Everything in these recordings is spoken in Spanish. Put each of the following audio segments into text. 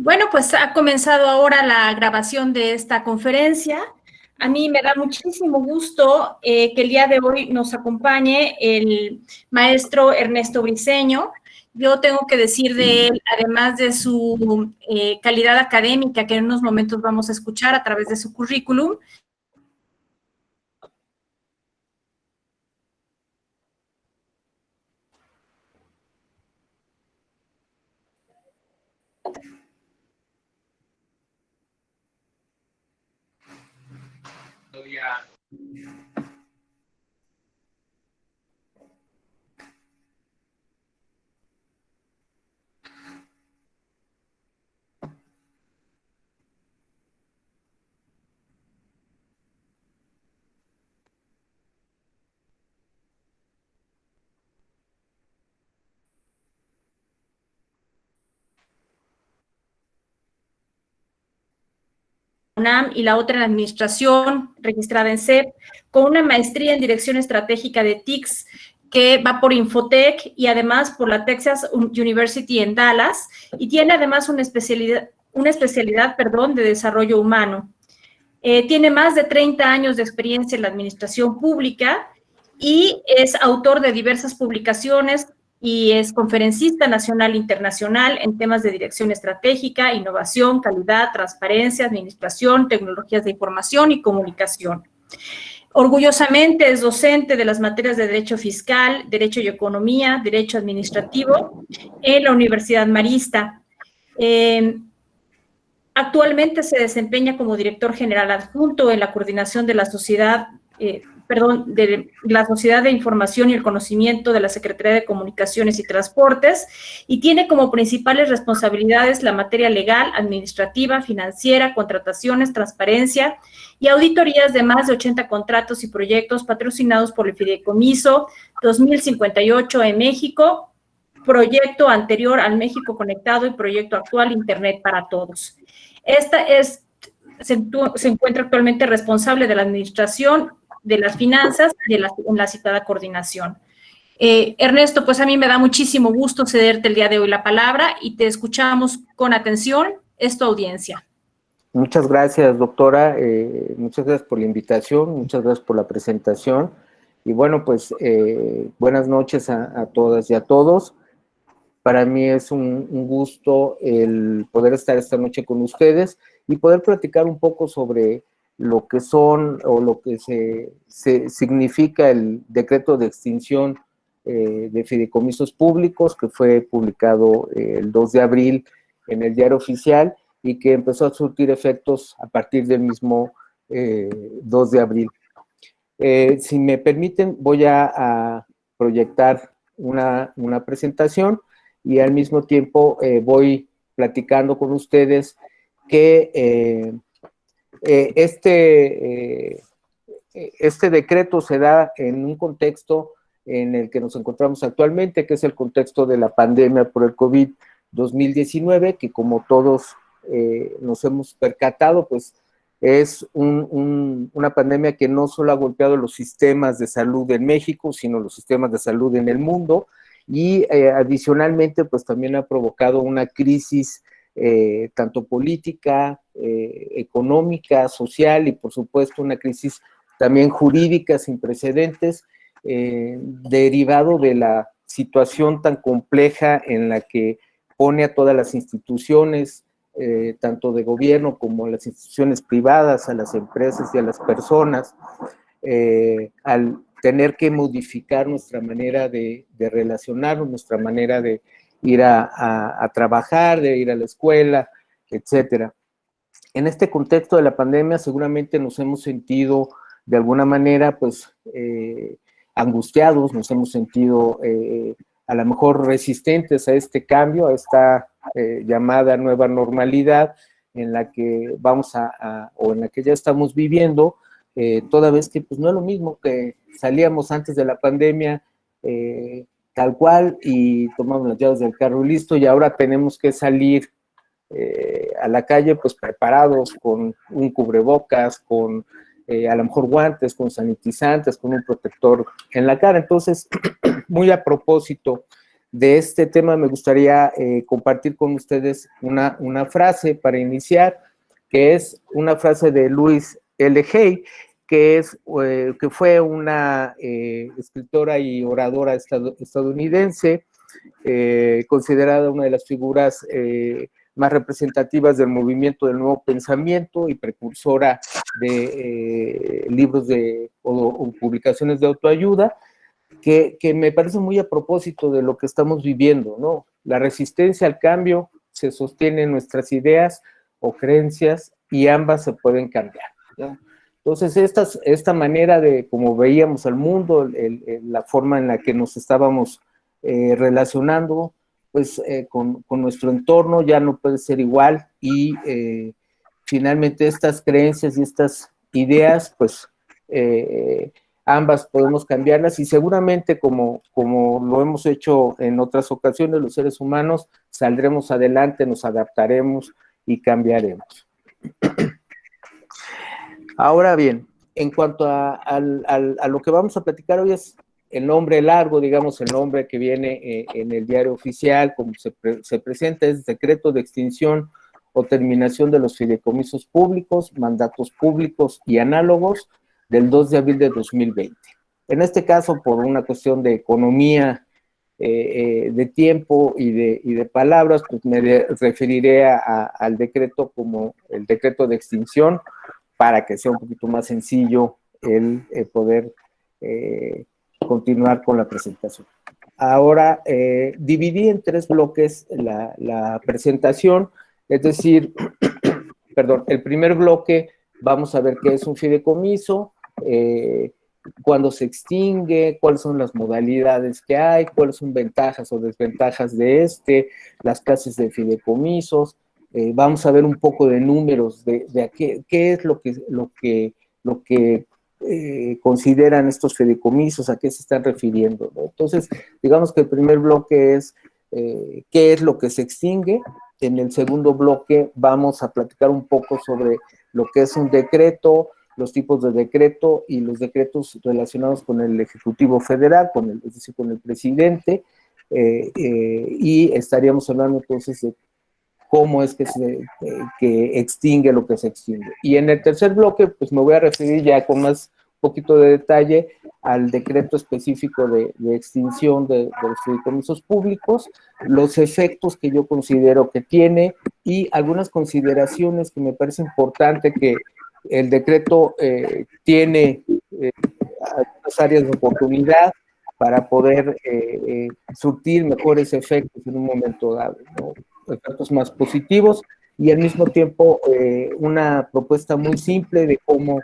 Bueno, pues ha comenzado ahora la grabación de esta conferencia. A mí me da muchísimo gusto que el día de hoy nos acompañe el maestro Ernesto Briceño. Yo tengo que decir de él, además de su calidad académica, que en unos momentos vamos a escuchar a través de su currículum, UNAM y la otra en Administración, registrada en CEP, con una maestría en Dirección Estratégica de TICS, que va por Infotech y además por la Texas University en Dallas, y tiene además una especialidad de desarrollo humano. Tiene más de 30 años de experiencia en la administración pública y es autor de diversas publicaciones y es conferencista nacional e internacional en temas de dirección estratégica, innovación, calidad, transparencia, administración, tecnologías de información y comunicación. Orgullosamente es docente de las materias de Derecho Fiscal, Derecho y Economía, Derecho Administrativo en la Universidad Marista. Actualmente se desempeña como director general adjunto en la coordinación de la Sociedad de Información y el Conocimiento de la Secretaría de Comunicaciones y Transportes, y tiene como principales responsabilidades la materia legal, administrativa, financiera, contrataciones, transparencia y auditorías de más de 80 contratos y proyectos patrocinados por el Fideicomiso 2058 en México, proyecto anterior al México Conectado y proyecto actual Internet para Todos. Se encuentra actualmente responsable de la administración de las finanzas en la citada coordinación. Ernesto, pues a mí me da muchísimo gusto cederte el día de hoy la palabra y te escuchamos con atención. Es tu audiencia. Muchas gracias, doctora. Muchas gracias por la invitación, muchas gracias por la presentación. Y bueno, pues buenas noches a todas y a todos. Para mí es un gusto el poder estar esta noche con ustedes y poder platicar un poco sobre lo que son o lo que significa el decreto de extinción de fideicomisos públicos que fue publicado el 2 de abril en el Diario Oficial y que empezó a surtir efectos a partir del mismo 2 de abril. Si me permiten, voy a proyectar una presentación y al mismo tiempo voy platicando con ustedes que este decreto se da en un contexto en el que nos encontramos actualmente, que es el contexto de la pandemia por el COVID-2019, que como todos nos hemos percatado, pues es una pandemia que no solo ha golpeado los sistemas de salud en México, sino los sistemas de salud en el mundo, y adicionalmente pues también ha provocado una crisis tanto política, económica, social y por supuesto una crisis también jurídica sin precedentes, derivado de la situación tan compleja en la que pone a todas las instituciones, tanto de gobierno como a las instituciones privadas, a las empresas y a las personas, al tener que modificar nuestra manera de relacionarnos, nuestra manera de ir a trabajar, de ir a la escuela, etcétera. En este contexto de la pandemia seguramente nos hemos sentido de alguna manera pues angustiados, nos hemos sentido a lo mejor resistentes a este cambio, a esta llamada nueva normalidad en la que vamos o en la que ya estamos viviendo, toda vez que pues no es lo mismo que salíamos antes de la pandemia tal cual y tomamos las llaves del carro listo y ahora tenemos que salir a la calle pues preparados con un cubrebocas, con a lo mejor guantes, con sanitizantes, con un protector en la cara. Entonces, muy a propósito de este tema me gustaría compartir con ustedes una frase para iniciar, que es una frase de Louise L. Hay, que fue una escritora y oradora estadounidense, considerada una de las figuras más representativas del movimiento del nuevo pensamiento y precursora de libros o publicaciones de autoayuda, que me parece muy a propósito de lo que estamos viviendo, ¿no? La resistencia al cambio se sostiene en nuestras ideas o creencias y ambas se pueden cambiar, ¿no? Entonces, esta manera de cómo veíamos al mundo, la forma en la que nos estábamos relacionando, pues con nuestro entorno ya no puede ser igual y finalmente estas creencias y estas ideas, pues ambas podemos cambiarlas y seguramente como lo hemos hecho en otras ocasiones, los seres humanos saldremos adelante, nos adaptaremos y cambiaremos. Ahora bien, en cuanto a lo que vamos a platicar hoy es el nombre largo, digamos, el nombre que viene en el diario oficial, como se presenta, es Decreto de Extinción o Terminación de los Fideicomisos Públicos, Mandatos Públicos y Análogos, del 2 de abril de 2020. En este caso, por una cuestión de economía, de tiempo y de palabras, pues me referiré al decreto como el decreto de extinción, para que sea un poquito más sencillo el poder continuar con la presentación. Ahora, dividí en 3 bloques la presentación, es decir, perdón, el primer bloque vamos a ver qué es un fideicomiso, cuándo se extingue, cuáles son las modalidades que hay, cuáles son ventajas o desventajas de las clases de fideicomisos. Vamos a ver un poco de números de qué es lo que consideran estos fideicomisos, a qué se están refiriendo, ¿no? Entonces, digamos que el primer bloque es qué es lo que se extingue. En el segundo bloque vamos a platicar un poco sobre lo que es un decreto, los tipos de decreto y los decretos relacionados con el Ejecutivo Federal, es decir, con el presidente, y estaríamos hablando entonces de cómo es que extingue lo que se extingue. Y en el tercer bloque, pues me voy a referir ya con más poquito de detalle al decreto específico de extinción de los fideicomisos públicos, los efectos que yo considero que tiene y algunas consideraciones que me parece importante que el decreto tiene algunas áreas de oportunidad para poder surtir mejores efectos en un momento dado, ¿no? Efectos más positivos y al mismo tiempo una propuesta muy simple de cómo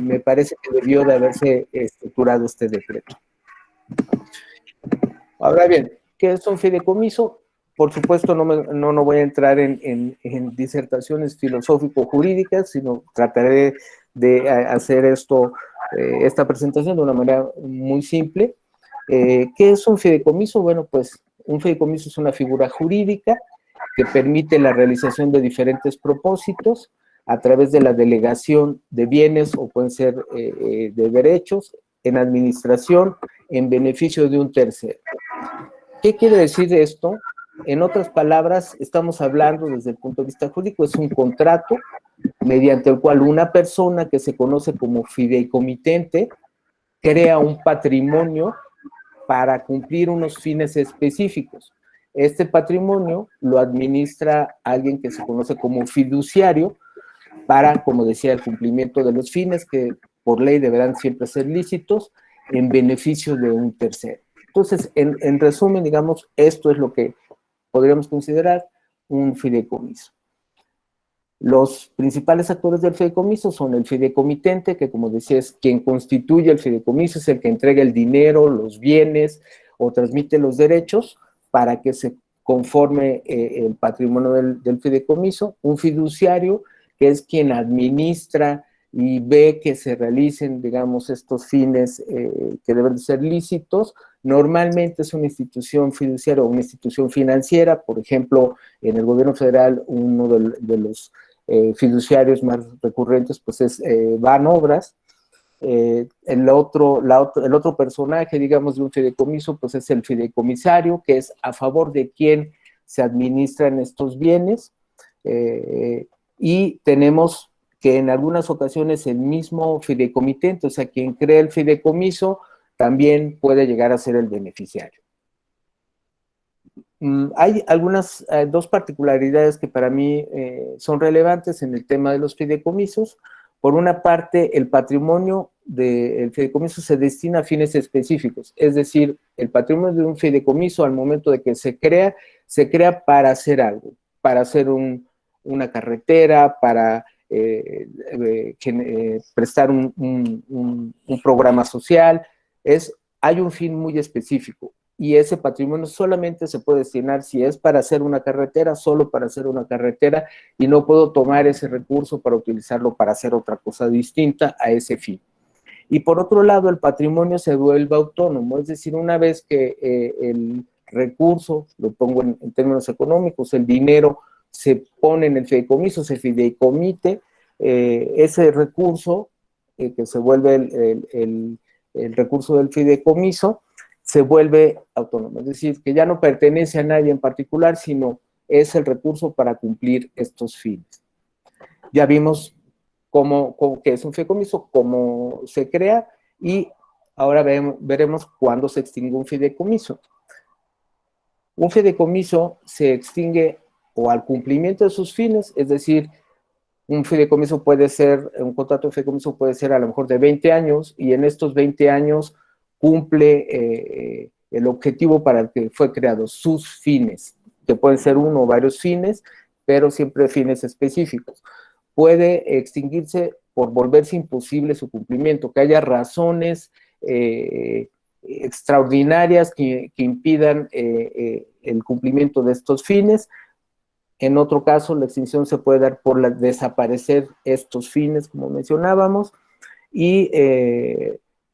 me parece que debió de haberse estructurado este decreto. Ahora bien, ¿qué es un fideicomiso? Por supuesto, no voy a entrar en disertaciones filosófico-jurídicas, sino trataré de hacer esta presentación de una manera muy simple. ¿Qué es un fideicomiso? Bueno, pues un fideicomiso es una figura jurídica que permite la realización de diferentes propósitos a través de la delegación de bienes o pueden ser de derechos en administración en beneficio de un tercero. ¿Qué quiere decir esto? En otras palabras, estamos hablando desde el punto de vista jurídico, es un contrato mediante el cual una persona que se conoce como fideicomitente crea un patrimonio para cumplir unos fines específicos. Este patrimonio lo administra alguien que se conoce como fiduciario para, como decía, el cumplimiento de los fines que por ley deberán siempre ser lícitos en beneficio de un tercero. Entonces, en resumen, digamos, esto es lo que podríamos considerar un fideicomiso. Los principales actores del fideicomiso son el fideicomitente, que como decía es quien constituye el fideicomiso, es el que entrega el dinero, los bienes o transmite los derechos para que se conforme el patrimonio del fideicomiso. Un fiduciario, que es quien administra y ve que se realicen, digamos, estos fines que deben de ser lícitos. Normalmente es una institución fiduciaria o una institución financiera, por ejemplo, en el gobierno federal uno de los fiduciarios más recurrentes pues es Banobras, el otro personaje, digamos, de un fideicomiso, pues es el fideicomisario, que es a favor de quien se administran estos bienes, y tenemos que en algunas ocasiones el mismo fideicomitente, o sea, quien crea el fideicomiso, también puede llegar a ser el beneficiario. Hay algunas, dos particularidades que para mí son relevantes en el tema de los fideicomisos. Por una parte, el patrimonio del fideicomiso se destina a fines específicos, es decir, el patrimonio de un fideicomiso al momento de que se crea para hacer algo, para hacer una carretera, para prestar un programa social. Hay un fin muy específico. Y ese patrimonio solamente se puede destinar si es para hacer una carretera, solo para hacer una carretera, y no puedo tomar ese recurso para utilizarlo para hacer otra cosa distinta a ese fin. Y por otro lado, el patrimonio se vuelve autónomo, es decir, una vez que el recurso, lo pongo en términos económicos, el dinero se pone en el fideicomiso, se fideicomite, ese recurso, que se vuelve el recurso del fideicomiso, se vuelve autónomo, es decir, que ya no pertenece a nadie en particular, sino es el recurso para cumplir estos fines. Ya vimos qué es un fideicomiso, cómo se crea, y ahora veremos cuándo se extingue un fideicomiso. Un fideicomiso se extingue o al cumplimiento de sus fines, es decir, un fideicomiso puede ser, un contrato de fideicomiso puede ser a lo mejor de 20 años, y en estos 20 años cumple el objetivo para el que fue creado, sus fines, que pueden ser uno o varios fines, pero siempre fines específicos. Puede extinguirse por volverse imposible su cumplimiento, que haya razones extraordinarias que impidan el cumplimiento de estos fines. En otro caso, la extinción se puede dar por desaparecer estos fines, como mencionábamos, y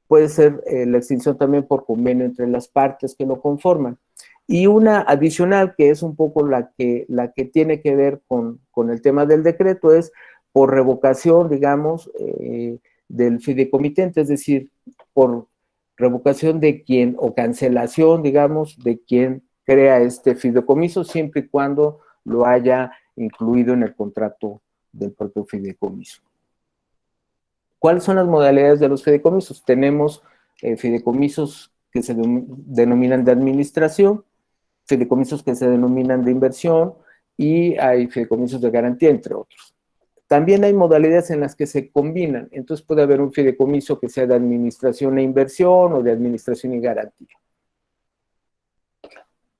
puede ser la extinción también por convenio entre las partes que lo conforman. Y una adicional, que es un poco la que tiene que ver con el tema del decreto, es por revocación, digamos, del fideicomitente, es decir, por revocación de quien, o cancelación, digamos, de quien crea este fideicomiso, siempre y cuando lo haya incluido en el contrato del propio fideicomiso. ¿Cuáles son las modalidades de los fideicomisos? Tenemos fideicomisos que se denominan de administración, fideicomisos que se denominan de inversión, y hay fideicomisos de garantía, entre otros. También hay modalidades en las que se combinan, entonces puede haber un fideicomiso que sea de administración e inversión, o de administración y garantía.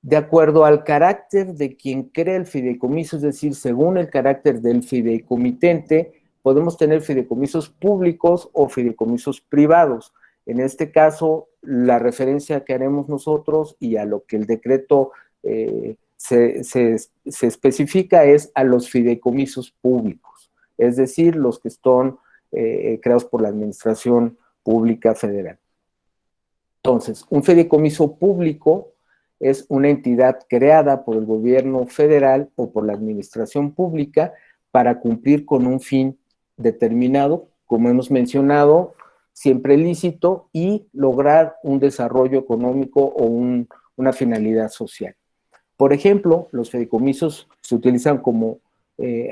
De acuerdo al carácter de quien crea el fideicomiso, es decir, según el carácter del fideicomitente, podemos tener fideicomisos públicos o fideicomisos privados. En este caso, la referencia que haremos nosotros y a lo que el decreto se especifica es a los fideicomisos públicos, es decir, los que están creados por la Administración Pública Federal. Entonces, un fideicomiso público es una entidad creada por el gobierno federal o por la administración pública para cumplir con un fin determinado, como hemos mencionado, siempre lícito, y lograr un desarrollo económico o una finalidad social. Por ejemplo, los fideicomisos se utilizan como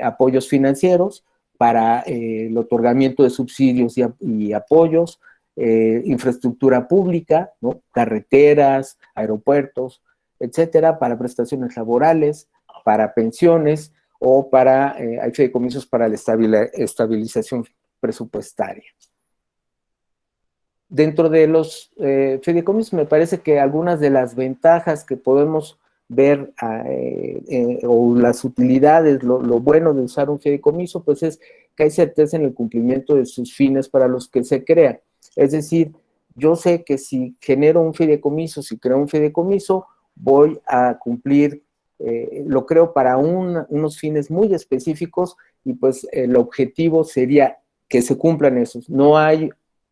apoyos financieros para el otorgamiento de subsidios y apoyos, infraestructura pública, ¿no? Carreteras, aeropuertos, etcétera, para prestaciones laborales, para pensiones, o hay fideicomisos para la estabilización presupuestaria. Dentro de los fideicomisos, me parece que algunas de las ventajas que podemos ver o las utilidades, lo bueno de usar un fideicomiso, pues es que hay certeza en el cumplimiento de sus fines para los que se crea. Es decir, yo sé que si genero un fideicomiso, si creo un fideicomiso, voy a cumplir, lo creo para unos fines muy específicos, y pues el objetivo sería que se cumplan esos. No hay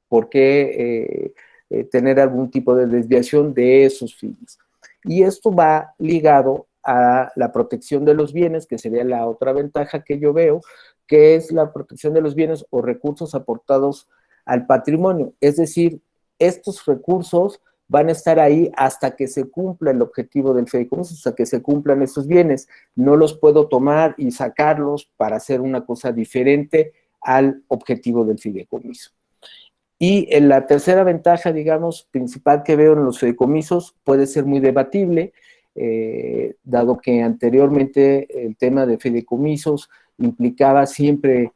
por qué tener algún tipo de desviación de esos fines. Y esto va ligado a la protección de los bienes, que sería la otra ventaja que yo veo, que es la protección de los bienes o recursos aportados al patrimonio, es decir, estos recursos van a estar ahí hasta que se cumpla el objetivo del fideicomiso, hasta que se cumplan esos bienes. No los puedo tomar y sacarlos para hacer una cosa diferente al objetivo del fideicomiso. Y en la tercera ventaja, digamos, principal que veo en los fideicomisos puede ser muy debatible, dado que anteriormente el tema de fideicomisos implicaba siempre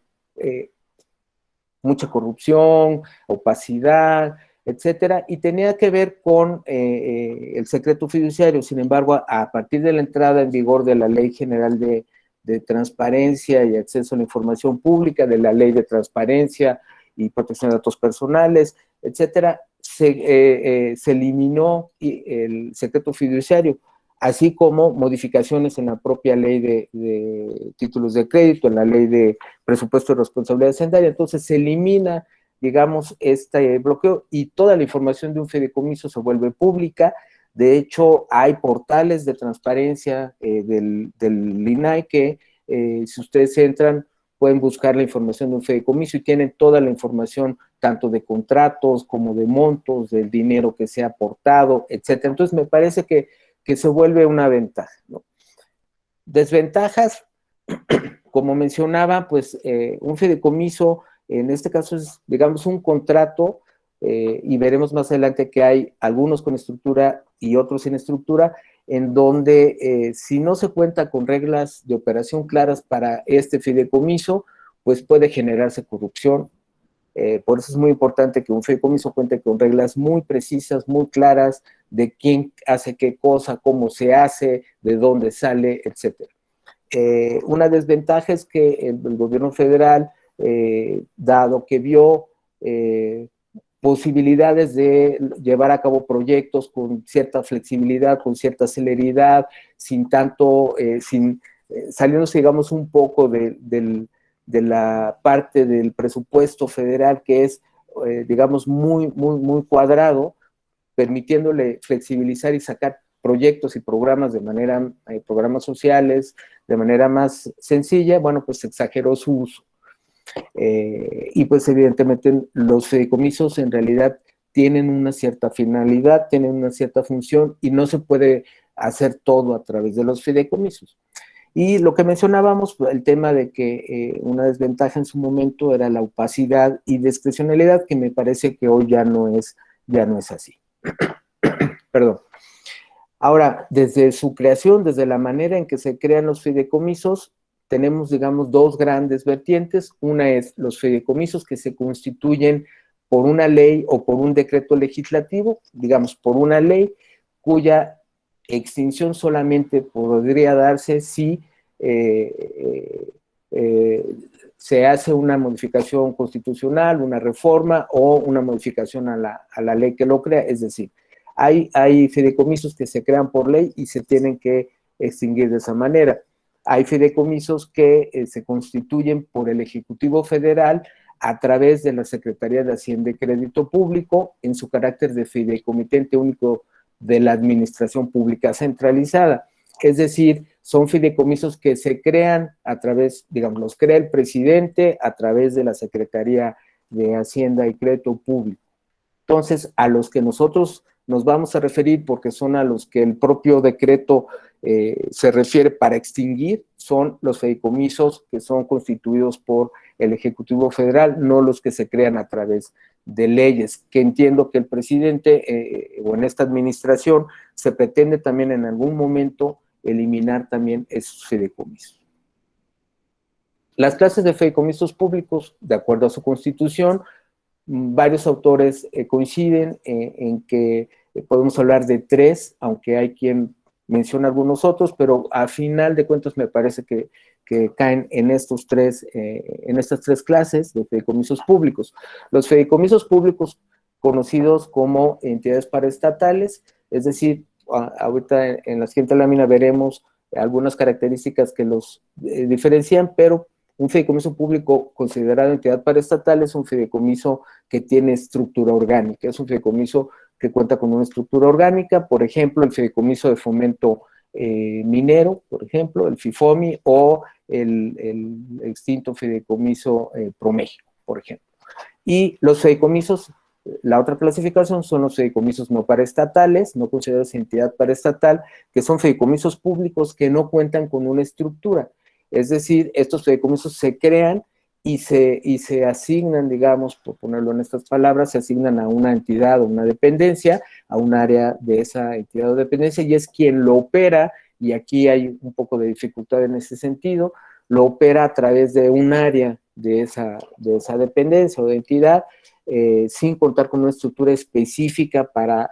mucha corrupción, opacidad, etcétera, y tenía que ver con el secreto fiduciario. Sin embargo, a partir de la entrada en vigor de la Ley General de Transparencia y Acceso a la Información Pública, de la Ley de Transparencia y Protección de Datos Personales, etcétera, se eliminó el secreto fiduciario, así como modificaciones en la propia ley de títulos de crédito, en la ley de presupuesto de responsabilidad hacendaria. Entonces se elimina, digamos, este bloqueo y toda la información de un fideicomiso se vuelve pública. De hecho, hay portales de transparencia del INAI que, si ustedes entran, pueden buscar la información de un fideicomiso y tienen toda la información, tanto de contratos como de montos, del dinero que se ha aportado, etcétera. Entonces, me parece que se vuelve una ventaja, ¿no? Desventajas, como mencionaba, pues un fideicomiso, en este caso es, digamos, un contrato, y veremos más adelante que hay algunos con estructura y otros sin estructura, en donde si no se cuenta con reglas de operación claras para este fideicomiso, pues puede generarse corrupción. Por eso es muy importante que un fideicomiso cuente con reglas muy precisas, muy claras, de quién hace qué cosa, cómo se hace, de dónde sale, etc. Una desventaja es que el gobierno federal, dado que vio posibilidades de llevar a cabo proyectos con cierta flexibilidad, con cierta celeridad, sin tanto, saliéndose, digamos, un poco de la parte del presupuesto federal que es, digamos, muy cuadrado, permitiéndole flexibilizar y sacar proyectos y programas de manera, programas sociales, de manera más sencilla. Bueno, pues exageró su uso. Y pues evidentemente los fideicomisos en realidad tienen una cierta finalidad, tienen una cierta función y no se puede hacer todo a través de los fideicomisos. Y lo que mencionábamos, el tema de que una desventaja en su momento era la opacidad y discrecionalidad, que me parece que hoy ya no es así. Perdón. Ahora, desde su creación, desde la manera en que se crean los fideicomisos, tenemos, digamos, dos grandes vertientes. Una es los fideicomisos que se constituyen por una ley o por un decreto legislativo, digamos, por una ley cuya extinción solamente podría darse si se hace una modificación constitucional, una reforma o una modificación a la ley que lo crea. Es decir, hay fideicomisos que se crean por ley y se tienen que extinguir de esa manera. Hay fideicomisos que se constituyen por el Ejecutivo Federal a través de la Secretaría de Hacienda y Crédito Público en su carácter de fideicomitente único de la Administración Pública Centralizada. Es decir, son fideicomisos que se crean a través, digamos, los crea el presidente a través de la Secretaría de Hacienda y Crédito Público. Entonces, a los que nosotros nos vamos a referir, porque son a los que el propio decreto se refiere para extinguir, son los fideicomisos que son constituidos por el Ejecutivo Federal, no los que se crean a través de leyes, que entiendo que el presidente o en esta administración se pretende también en algún momento eliminar también esos fideicomisos. Las clases de fideicomisos públicos, de acuerdo a su constitución, varios autores coinciden en que podemos hablar de tres, aunque hay quien menciona algunos otros, pero a final de cuentas me parece que caen en estas tres clases de fideicomisos públicos. Los fideicomisos públicos conocidos como entidades paraestatales, es decir, ahorita en la siguiente lámina veremos algunas características que los diferencian, pero un fideicomiso público considerado entidad paraestatal es un fideicomiso que tiene estructura orgánica, es un fideicomiso que cuenta con una estructura orgánica, por ejemplo, el fideicomiso de fomento minero, por ejemplo, el FIFOMI, o el extinto fideicomiso ProMéxico, por ejemplo. Y los fideicomisos, la otra clasificación son los fideicomisos no paraestatales, no considerados entidad paraestatal, que son fideicomisos públicos que no cuentan con una estructura. Es decir, estos fideicomisos se crean y se asignan, digamos, por ponerlo en estas palabras, se asignan a una entidad o una dependencia, a un área de esa entidad o dependencia, y es quien lo opera, y aquí hay un poco de dificultad en ese sentido, lo opera a través de un área de esa dependencia o de entidad, sin contar con una estructura específica para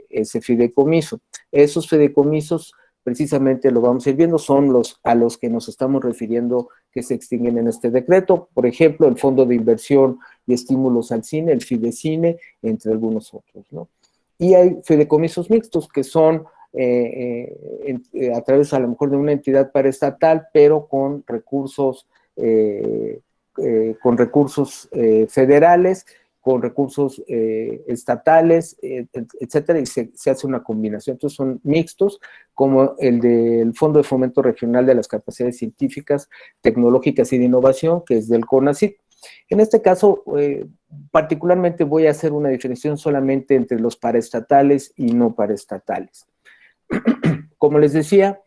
ese fideicomiso. Esos fideicomisos, precisamente lo vamos a ir viendo, son a los que nos estamos refiriendo que se extinguen en este decreto. Por ejemplo, el Fondo de Inversión y Estímulos al Cine, el Fidecine, entre algunos otros, ¿no? Y hay fideicomisos mixtos que son a través a lo mejor de una entidad paraestatal, pero con recursos federales, con recursos estatales, etcétera, y se hace una combinación. Entonces son mixtos, como el del Fondo de Fomento Regional de las Capacidades Científicas, Tecnológicas y de Innovación, que es del CONACYT. En este caso, particularmente voy a hacer una diferenciación solamente entre los paraestatales y no paraestatales. Como les decía,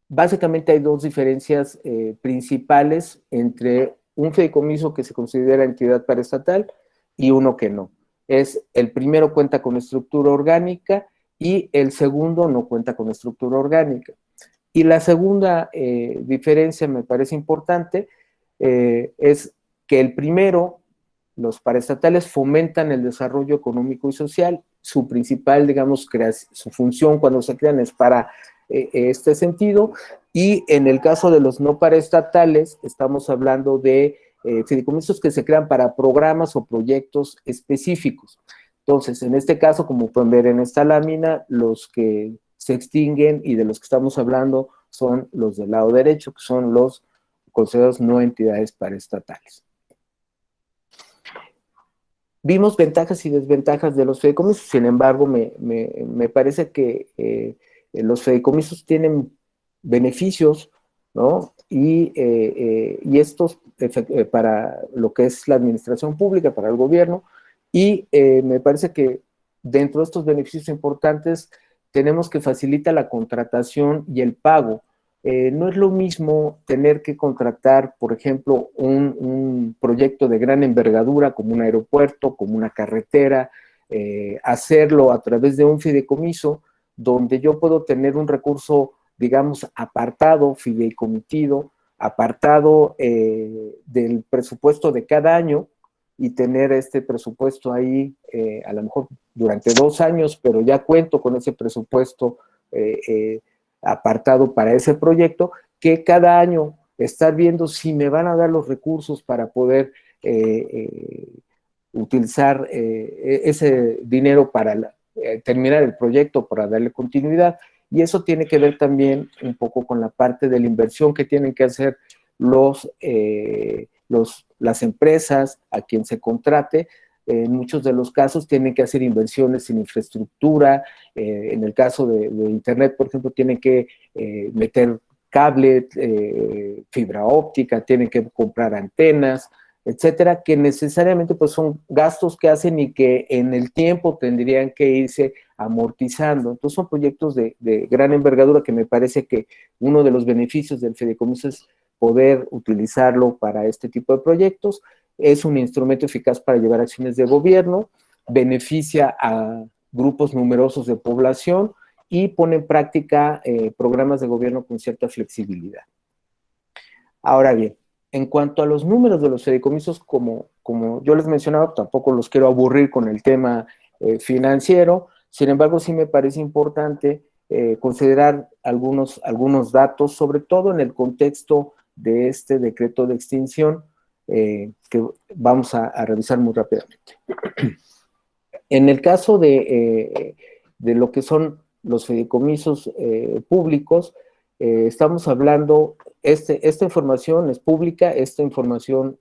básicamente hay dos diferencias principales entre un fideicomiso que se considera entidad paraestatal y uno que no. El primero cuenta con estructura orgánica y el segundo no cuenta con estructura orgánica. Y la segunda diferencia me parece importante, es que el primero, los paraestatales fomentan el desarrollo económico y social. Su principal, digamos, su función cuando se crean es para este sentido, y en el caso de los no paraestatales estamos hablando de fideicomisos que se crean para programas o proyectos específicos. Entonces, en este caso, como pueden ver en esta lámina, los que se extinguen y de los que estamos hablando son los del lado derecho, que son los considerados no entidades paraestatales. Vimos ventajas y desventajas de los fideicomisos, sin embargo, me parece que los fideicomisos tienen beneficios, ¿no? Y estos para lo que es la administración pública, para el gobierno, y me parece que dentro de estos beneficios importantes tenemos que facilitar la contratación y el pago. No es lo mismo tener que contratar, por ejemplo, un proyecto de gran envergadura como un aeropuerto, como una carretera, hacerlo a través de un fideicomiso, donde yo puedo tener un recurso, digamos, apartado, fideicomitido, apartado del presupuesto de cada año, y tener este presupuesto ahí a lo mejor durante 2 años, pero ya cuento con ese presupuesto apartado para ese proyecto, que cada año estar viendo si me van a dar los recursos para poder utilizar ese dinero para terminar el proyecto, para darle continuidad. Y eso tiene que ver también un poco con la parte de la inversión que tienen que hacer las empresas a quien se contrate. En muchos de los casos tienen que hacer inversiones en infraestructura, en el caso de Internet, por ejemplo, tienen que meter cable, fibra óptica, tienen que comprar antenas, etcétera, que necesariamente pues son gastos que hacen y que en el tiempo tendrían que irse amortizando. Entonces son proyectos de gran envergadura, que me parece que uno de los beneficios del fideicomiso es poder utilizarlo para este tipo de proyectos. Es un instrumento eficaz para llevar acciones de gobierno, beneficia a grupos numerosos de población y pone en práctica programas de gobierno con cierta flexibilidad. Ahora bien, en cuanto a los números de los fideicomisos, como yo les mencionaba, tampoco los quiero aburrir con el tema financiero. Sin embargo, sí me parece importante considerar algunos datos, sobre todo en el contexto de este decreto de extinción, que vamos a revisar muy rápidamente. En el caso de lo que son los fideicomisos públicos, estamos hablando, esta información es pública, esta información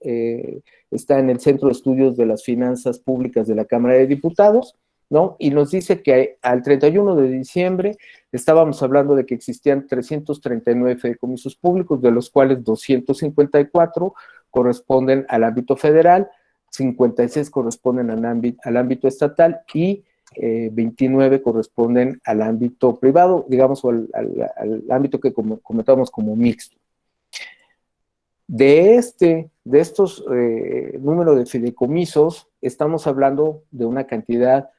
está en el Centro de Estudios de las Finanzas Públicas de la Cámara de Diputados, ¿no? Y nos dice que al 31 de diciembre estábamos hablando de que existían 339 fideicomisos públicos, de los cuales 254 corresponden al ámbito federal, 56 corresponden al ámbito estatal y 29 corresponden al ámbito privado, digamos, o al ámbito que comentábamos como mixto. De estos número de fideicomisos, estamos hablando de una cantidad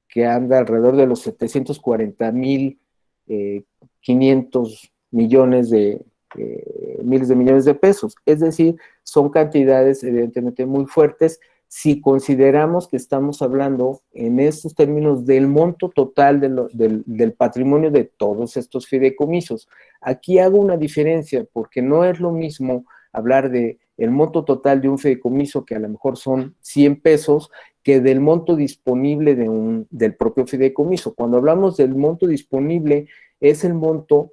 que anda alrededor de los 740,500 millones miles de millones de pesos. Es decir, son cantidades evidentemente muy fuertes si consideramos que estamos hablando en estos términos del monto total del patrimonio de todos estos fideicomisos. Aquí hago una diferencia porque no es lo mismo hablar de el monto total de un fideicomiso, que a lo mejor son 100 pesos, que del monto disponible del propio fideicomiso. Cuando hablamos del monto disponible, es el monto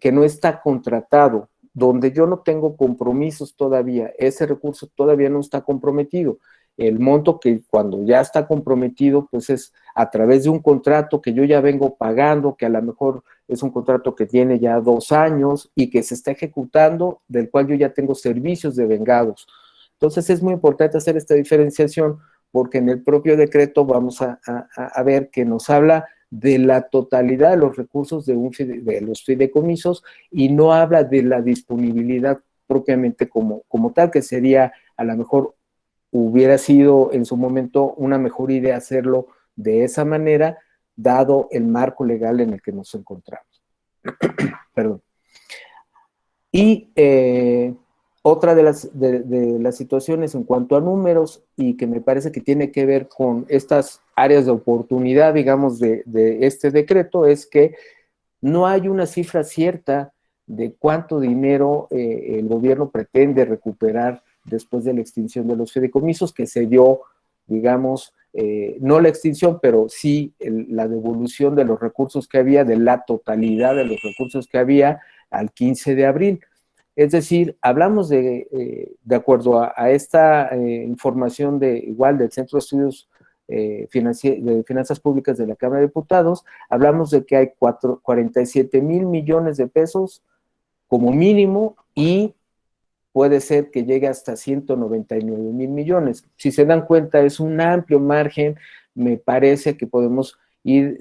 que no está contratado, donde yo no tengo compromisos todavía, ese recurso todavía no está comprometido. El monto que cuando ya está comprometido, pues es a través de un contrato que yo ya vengo pagando, que a lo mejor es un contrato que tiene ya 2 años y que se está ejecutando, del cual yo ya tengo servicios de vengados. Entonces es muy importante hacer esta diferenciación porque en el propio decreto vamos a ver que nos habla de la totalidad de los recursos de los fideicomisos y no habla de la disponibilidad propiamente como tal, que sería a lo mejor hubiera sido en su momento una mejor idea hacerlo de esa manera, dado el marco legal en el que nos encontramos. Perdón. Y otra de las situaciones en cuanto a números, y que me parece que tiene que ver con estas áreas de oportunidad, digamos, de este decreto, es que no hay una cifra cierta de cuánto dinero el gobierno pretende recuperar después de la extinción de los fideicomisos, que se dio, digamos, no la extinción, pero sí la devolución de los recursos que había, de la totalidad de los recursos que había al 15 de abril. Es decir, hablamos de acuerdo a esta información igual del Centro de Estudios de Finanzas Públicas de la Cámara de Diputados, hablamos de que hay 47,000 millones de pesos como mínimo y puede ser que llegue hasta 199,000 millones. Si se dan cuenta, es un amplio margen. Me parece que podemos ir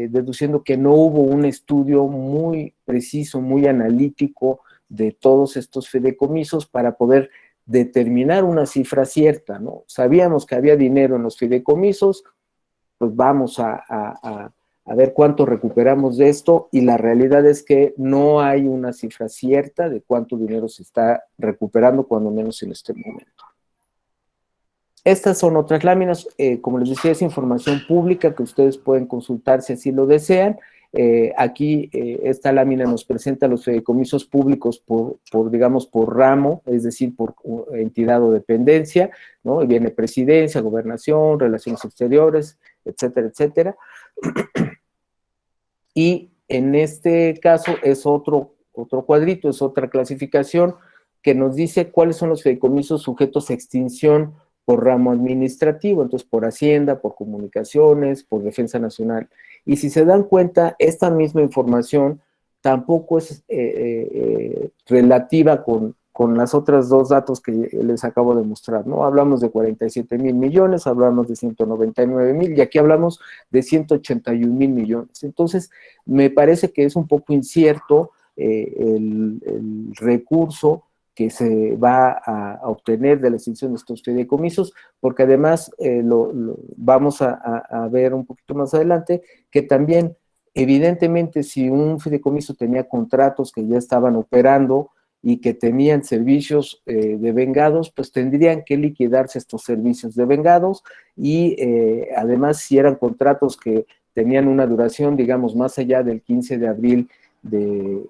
deduciendo que no hubo un estudio muy preciso, muy analítico de todos estos fideicomisos para poder determinar una cifra cierta, ¿no? Sabíamos que había dinero en los fideicomisos, pues vamos a ver cuánto recuperamos de esto, y la realidad es que no hay una cifra cierta de cuánto dinero se está recuperando, cuando menos en este momento. Estas son otras láminas, como les decía, es información pública que ustedes pueden consultar si así lo desean. Aquí esta lámina nos presenta los fideicomisos públicos digamos, por ramo, es decir, por entidad o dependencia, ¿no? Y viene presidencia, gobernación, relaciones exteriores, etcétera, etcétera. Y en este caso es otro cuadrito, es otra clasificación que nos dice cuáles son los fideicomisos sujetos a extinción por ramo administrativo, entonces por Hacienda, por Comunicaciones, por Defensa Nacional. Y si se dan cuenta, esta misma información tampoco es relativa con las otras dos datos que les acabo de mostrar, ¿no? Hablamos de 47,000 millones, hablamos de 199,000, y aquí hablamos de 181,000 millones. Entonces, me parece que es un poco incierto el recurso que se va a obtener de la extinción de estos fideicomisos, porque además vamos a ver un poquito más adelante, que también, evidentemente, si un fideicomiso tenía contratos que ya estaban operando y que tenían servicios de vengados, pues tendrían que liquidarse estos servicios de vengados, y además si eran contratos que tenían una duración, digamos, más allá del 15 de abril de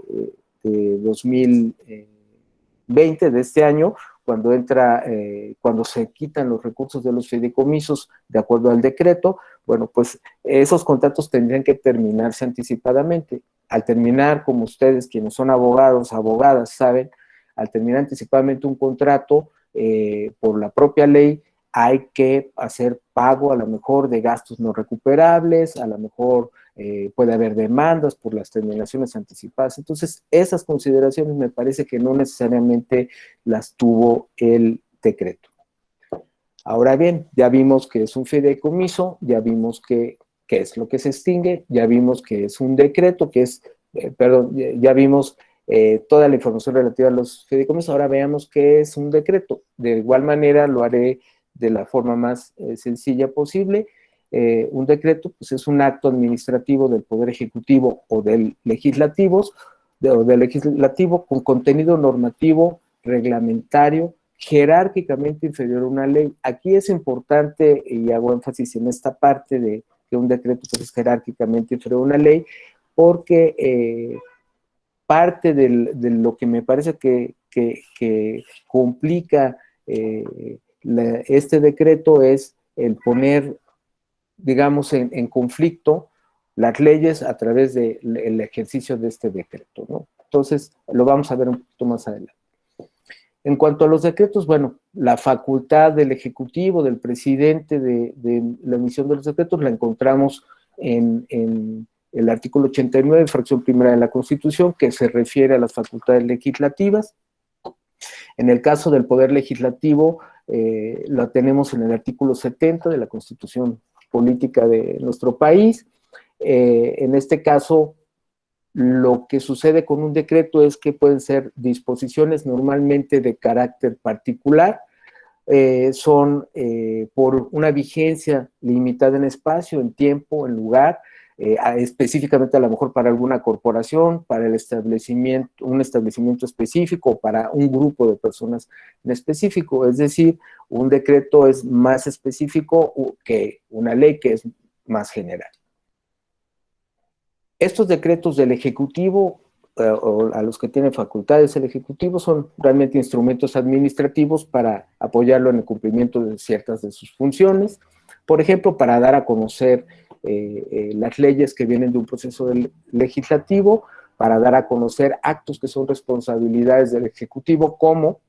2020, de este año, cuando se quitan los recursos de los fideicomisos de acuerdo al decreto, bueno, pues esos contratos tendrían que terminarse anticipadamente. Al terminar, como ustedes, quienes son abogados, abogadas, saben, al terminar anticipadamente un contrato, por la propia ley, hay que hacer pago a lo mejor de gastos no recuperables, a lo mejor puede haber demandas por las terminaciones anticipadas. Entonces, esas consideraciones me parece que no necesariamente las tuvo el decreto. Ahora bien, ya vimos que es un fideicomiso, ya vimos qué es lo que se extingue, ya vimos que es un decreto, ya vimos toda la información relativa a los fideicomisos, ahora veamos qué es un decreto. De igual manera lo haré de la forma más sencilla posible. Un decreto pues, es un acto administrativo del Poder Ejecutivo o del Legislativo con contenido normativo, reglamentario, jerárquicamente inferior a una ley. Aquí es importante, y hago énfasis en esta parte de que un decreto pues, es jerárquicamente inferior a una ley, porque parte de lo que me parece que complica este decreto es el poner, digamos, en conflicto las leyes a través del ejercicio de este decreto, ¿no? Entonces, lo vamos a ver un poquito más adelante. En cuanto a los decretos, bueno, la facultad del Ejecutivo, del presidente de la emisión de los decretos la encontramos en el artículo 89, fracción primera de la Constitución, que se refiere a las facultades legislativas. En el caso del Poder Legislativo, lo tenemos en el artículo 70 de la Constitución Política de nuestro país. En este caso, lo que sucede con un decreto es que pueden ser disposiciones normalmente de carácter particular, son por una vigencia limitada en espacio, en tiempo, en lugar, específicamente a lo mejor para alguna corporación, para un establecimiento específico, para un grupo de personas en específico. Es decir, un decreto es más específico que una ley que es más general. Estos decretos del Ejecutivo, o a los que tienen facultades el Ejecutivo, son realmente instrumentos administrativos para apoyarlo en el cumplimiento de ciertas de sus funciones. Por ejemplo, para dar a conocer las leyes que vienen de un proceso legislativo, para dar a conocer actos que son responsabilidades del Ejecutivo, como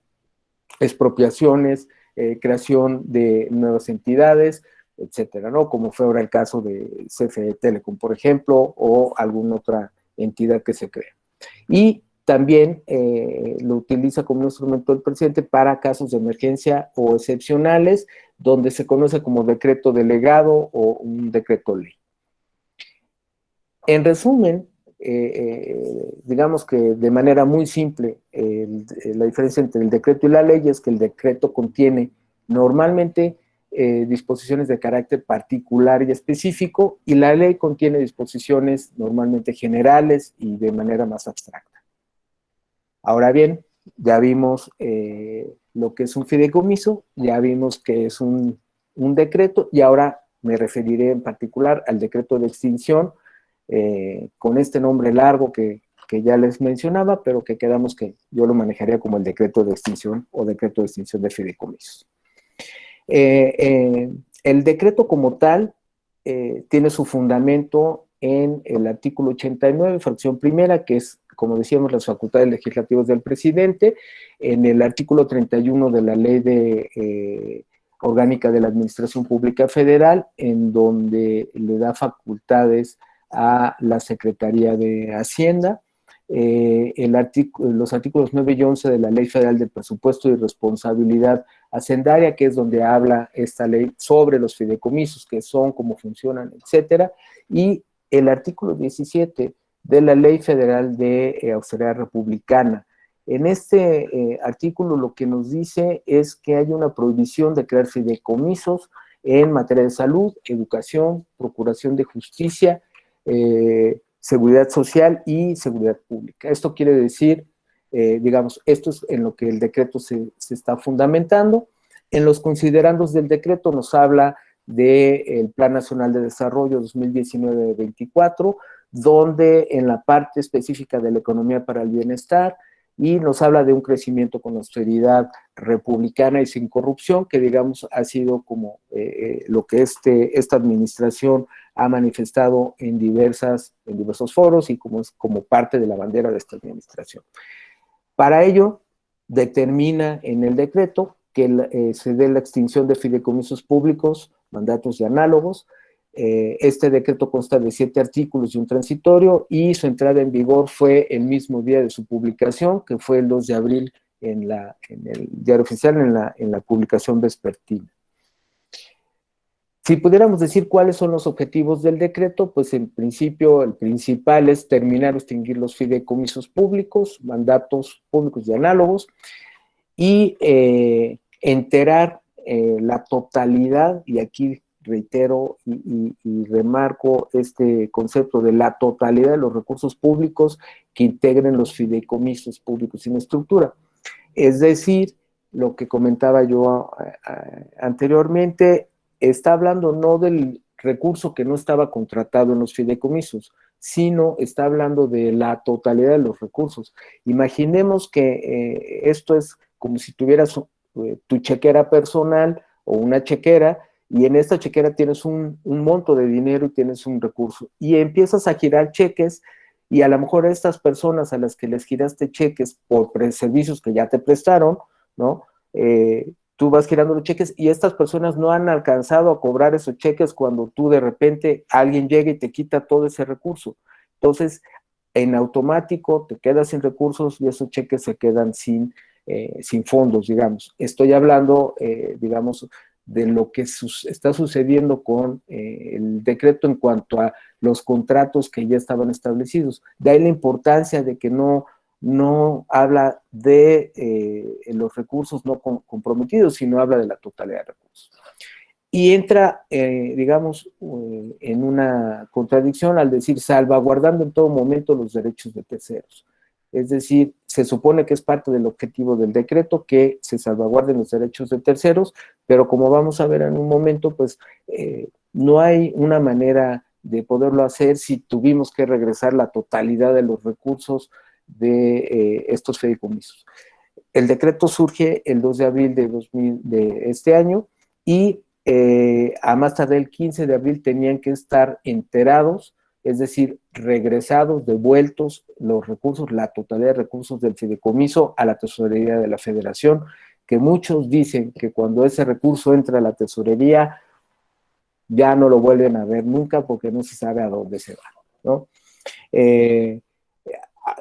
expropiaciones, creación de nuevas entidades, etcétera, ¿no? Como fue ahora el caso de CFE Telecom, por ejemplo, o alguna otra entidad que se crea. Y también lo utiliza como un instrumento el presidente para casos de emergencia o excepcionales, donde se conoce como decreto delegado o un decreto ley. En resumen, digamos que de manera muy simple, la diferencia entre el decreto y la ley es que el decreto contiene normalmente disposiciones de carácter particular y específico, y la ley contiene disposiciones normalmente generales y de manera más abstracta. Ahora bien, ya vimos lo que es un fideicomiso, ya vimos que es un decreto, y ahora me referiré en particular al decreto de extinción, con este nombre largo que ya les mencionaba, pero que quedamos que yo lo manejaría como el decreto de extinción o decreto de extinción de fideicomisos. El decreto como tal tiene su fundamento en el artículo 89, fracción primera, que es, como decíamos, las facultades legislativas del presidente, en el artículo 31 de la Ley Orgánica de la Administración Pública Federal, en donde le da facultades a la Secretaría de Hacienda, los artículos 9 y 11 de la Ley Federal del Presupuesto y Responsabilidad Hacendaria, que es donde habla esta ley sobre los fideicomisos, qué son, cómo funcionan, etcétera, y el artículo 17 de la Ley Federal de Austeridad Republicana. En este artículo lo que nos dice es que hay una prohibición de crear fideicomisos en materia de salud, educación, procuración de justicia, seguridad social y seguridad pública. Esto quiere decir, digamos, esto es en lo que el decreto se está fundamentando. En los considerandos del decreto nos habla del Plan Nacional de Desarrollo 2019-24, donde en la parte específica de la economía para el bienestar, y nos habla de un crecimiento con austeridad republicana y sin corrupción, que digamos ha sido como lo que esta administración ha manifestado en diversos foros y como parte de la bandera de esta administración. Para ello, determina en el decreto que se dé la extinción de fideicomisos públicos, mandatos y análogos. Este decreto consta de 7 artículos y un transitorio, y su entrada en vigor fue el mismo día de su publicación, que fue el 2 de abril en el Diario Oficial, en la publicación vespertina. Si pudiéramos decir cuáles son los objetivos del decreto, pues en principio el principal es terminar o extinguir los fideicomisos públicos, mandatos públicos y análogos, y enterar la totalidad, y aquí reitero y remarco este concepto de la totalidad de los recursos públicos que integren los fideicomisos públicos sin estructura. Es decir, lo que comentaba yo anteriormente, está hablando no del recurso que no estaba contratado en los fideicomisos, sino está hablando de la totalidad de los recursos. Imaginemos que esto es como si tuvieras tu chequera personal o una chequera, y en esta chequera tienes un monto de dinero y tienes un recurso, y empiezas a girar cheques, y a lo mejor a estas personas a las que les giraste cheques por servicios que ya te prestaron, ¿no? Tú vas girando los cheques y estas personas no han alcanzado a cobrar esos cheques cuando tú de repente alguien llega y te quita todo ese recurso. Entonces, en automático te quedas sin recursos y esos cheques se quedan sin fondos, digamos. Estoy hablando, digamos, de lo que está sucediendo con el decreto en cuanto a los contratos que ya estaban establecidos. De ahí la importancia de que no habla de los recursos no comprometidos, sino habla de la totalidad de recursos. Y entra, digamos, en una contradicción al decir salvaguardando en todo momento los derechos de terceros. Es decir, se supone que es parte del objetivo del decreto que se salvaguarden los derechos de terceros, pero como vamos a ver en un momento, pues no hay una manera de poderlo hacer si tuvimos que regresar la totalidad de los recursos de estos fideicomisos. El decreto surge el 2 de abril de este año y a más tardar el 15 de abril tenían que estar enterados, es decir, regresados, devueltos los recursos, la totalidad de recursos del fideicomiso a la tesorería de la Federación, que muchos dicen que cuando ese recurso entra a la tesorería ya no lo vuelven a ver nunca porque no se sabe a dónde se va, ¿no?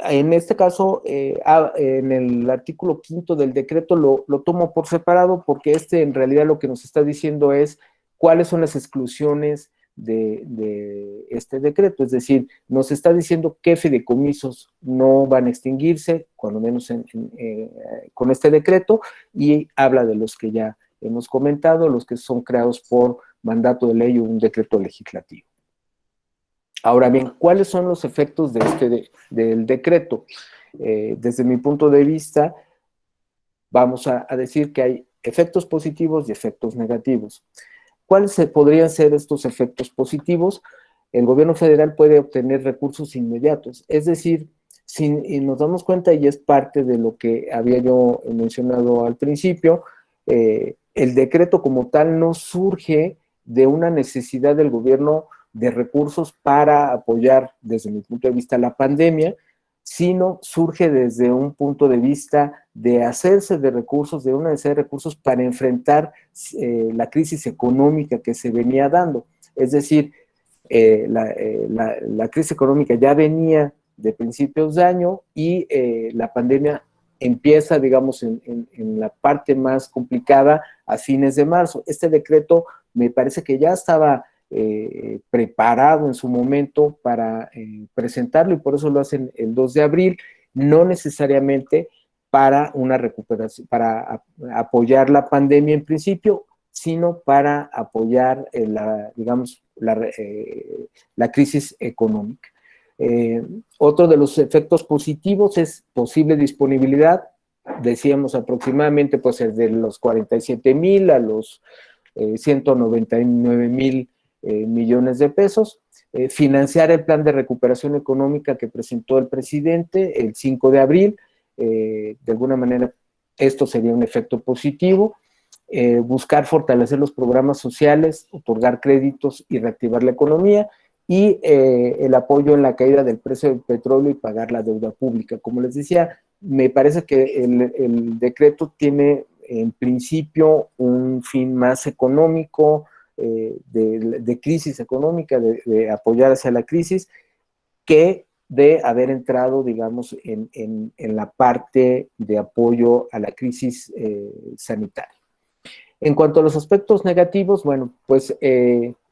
En este caso, en el artículo 5 del decreto lo tomo por separado porque en realidad lo que nos está diciendo es cuáles son las exclusiones de este decreto, es decir, nos está diciendo qué fideicomisos no van a extinguirse, cuando menos con este decreto, y habla de los que ya hemos comentado, los que son creados por mandato de ley o un decreto legislativo. Ahora bien, ¿cuáles son los efectos del decreto? Desde mi punto de vista, vamos a decir que hay efectos positivos y efectos negativos. ¿Cuáles podrían ser estos efectos positivos? El gobierno federal puede obtener recursos inmediatos, es decir, si nos damos cuenta, y es parte de lo que había yo mencionado al principio, el decreto como tal no surge de una necesidad del gobierno de recursos para apoyar, desde mi punto de vista, la pandemia, sino surge desde un punto de vista de hacerse de recursos, de una necesidad de recursos para enfrentar la crisis económica que se venía dando. Es decir, la crisis económica ya venía de principios de año y la pandemia empieza, digamos, en la parte más complicada a fines de marzo. Este decreto me parece que ya estaba preparado en su momento para presentarlo y por eso lo hacen el 2 de abril, no necesariamente para una recuperación, para apoyar la pandemia en principio, sino para apoyar la crisis económica. Otro de los efectos positivos es posible disponibilidad, decíamos aproximadamente pues de los 47,000 a los 199,000 millones de pesos, financiar el plan de recuperación económica que presentó el presidente el 5 de abril, de alguna manera esto sería un efecto positivo, buscar fortalecer los programas sociales, otorgar créditos y reactivar la economía, y el apoyo en la caída del precio del petróleo y pagar la deuda pública. Como les decía, me parece que el decreto tiene en principio un fin más económico, de crisis económica, de apoyar hacia la crisis, que de haber entrado, digamos, en la parte de apoyo a la crisis sanitaria. En cuanto a los aspectos negativos, bueno, pues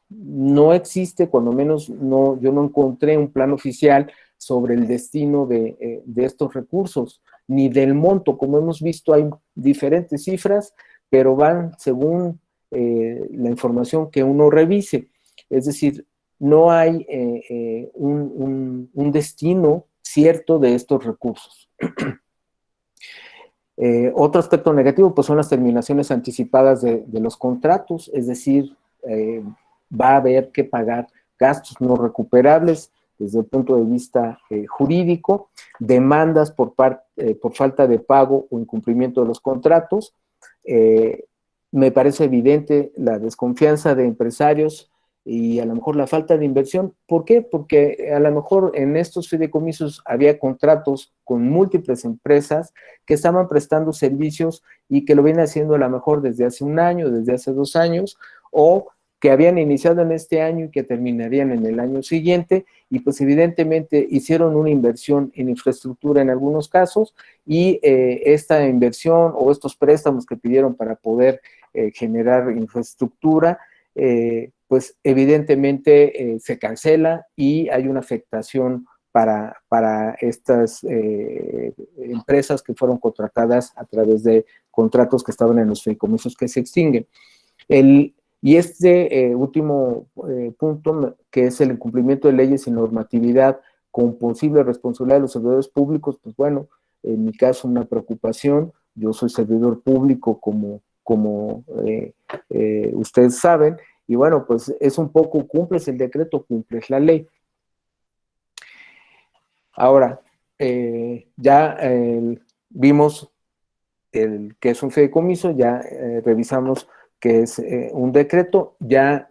no existe, cuando menos no, yo no encontré un plan oficial sobre el destino de estos recursos, ni del monto. Como hemos visto, hay diferentes cifras, pero van según la información que uno revise. Es decir, no hay un destino cierto de estos recursos. Otro aspecto negativo pues son las terminaciones anticipadas de los contratos, es decir, va a haber que pagar gastos no recuperables desde el punto de vista jurídico, demandas por falta de pago o incumplimiento de los contratos. Me parece evidente la desconfianza de empresarios y a lo mejor la falta de inversión. ¿Por qué? Porque a lo mejor en estos fideicomisos había contratos con múltiples empresas que estaban prestando servicios y que lo vienen haciendo a lo mejor desde hace un año, desde hace 2 años, o que habían iniciado en este año y que terminarían en el año siguiente, y pues evidentemente hicieron una inversión en infraestructura en algunos casos, y esta inversión o estos préstamos que pidieron para poder generar infraestructura, pues evidentemente se cancela y hay una afectación para estas empresas que fueron contratadas a través de contratos que estaban en los fideicomisos que se extinguen. Y este último punto, que es el incumplimiento de leyes y normatividad con posible responsabilidad de los servidores públicos, pues bueno, en mi caso una preocupación. Yo soy servidor público como ustedes saben, y bueno, pues es un poco, cumples el decreto, cumples la ley. Ahora, ya vimos que es un fideicomiso, ya revisamos que es un decreto, ya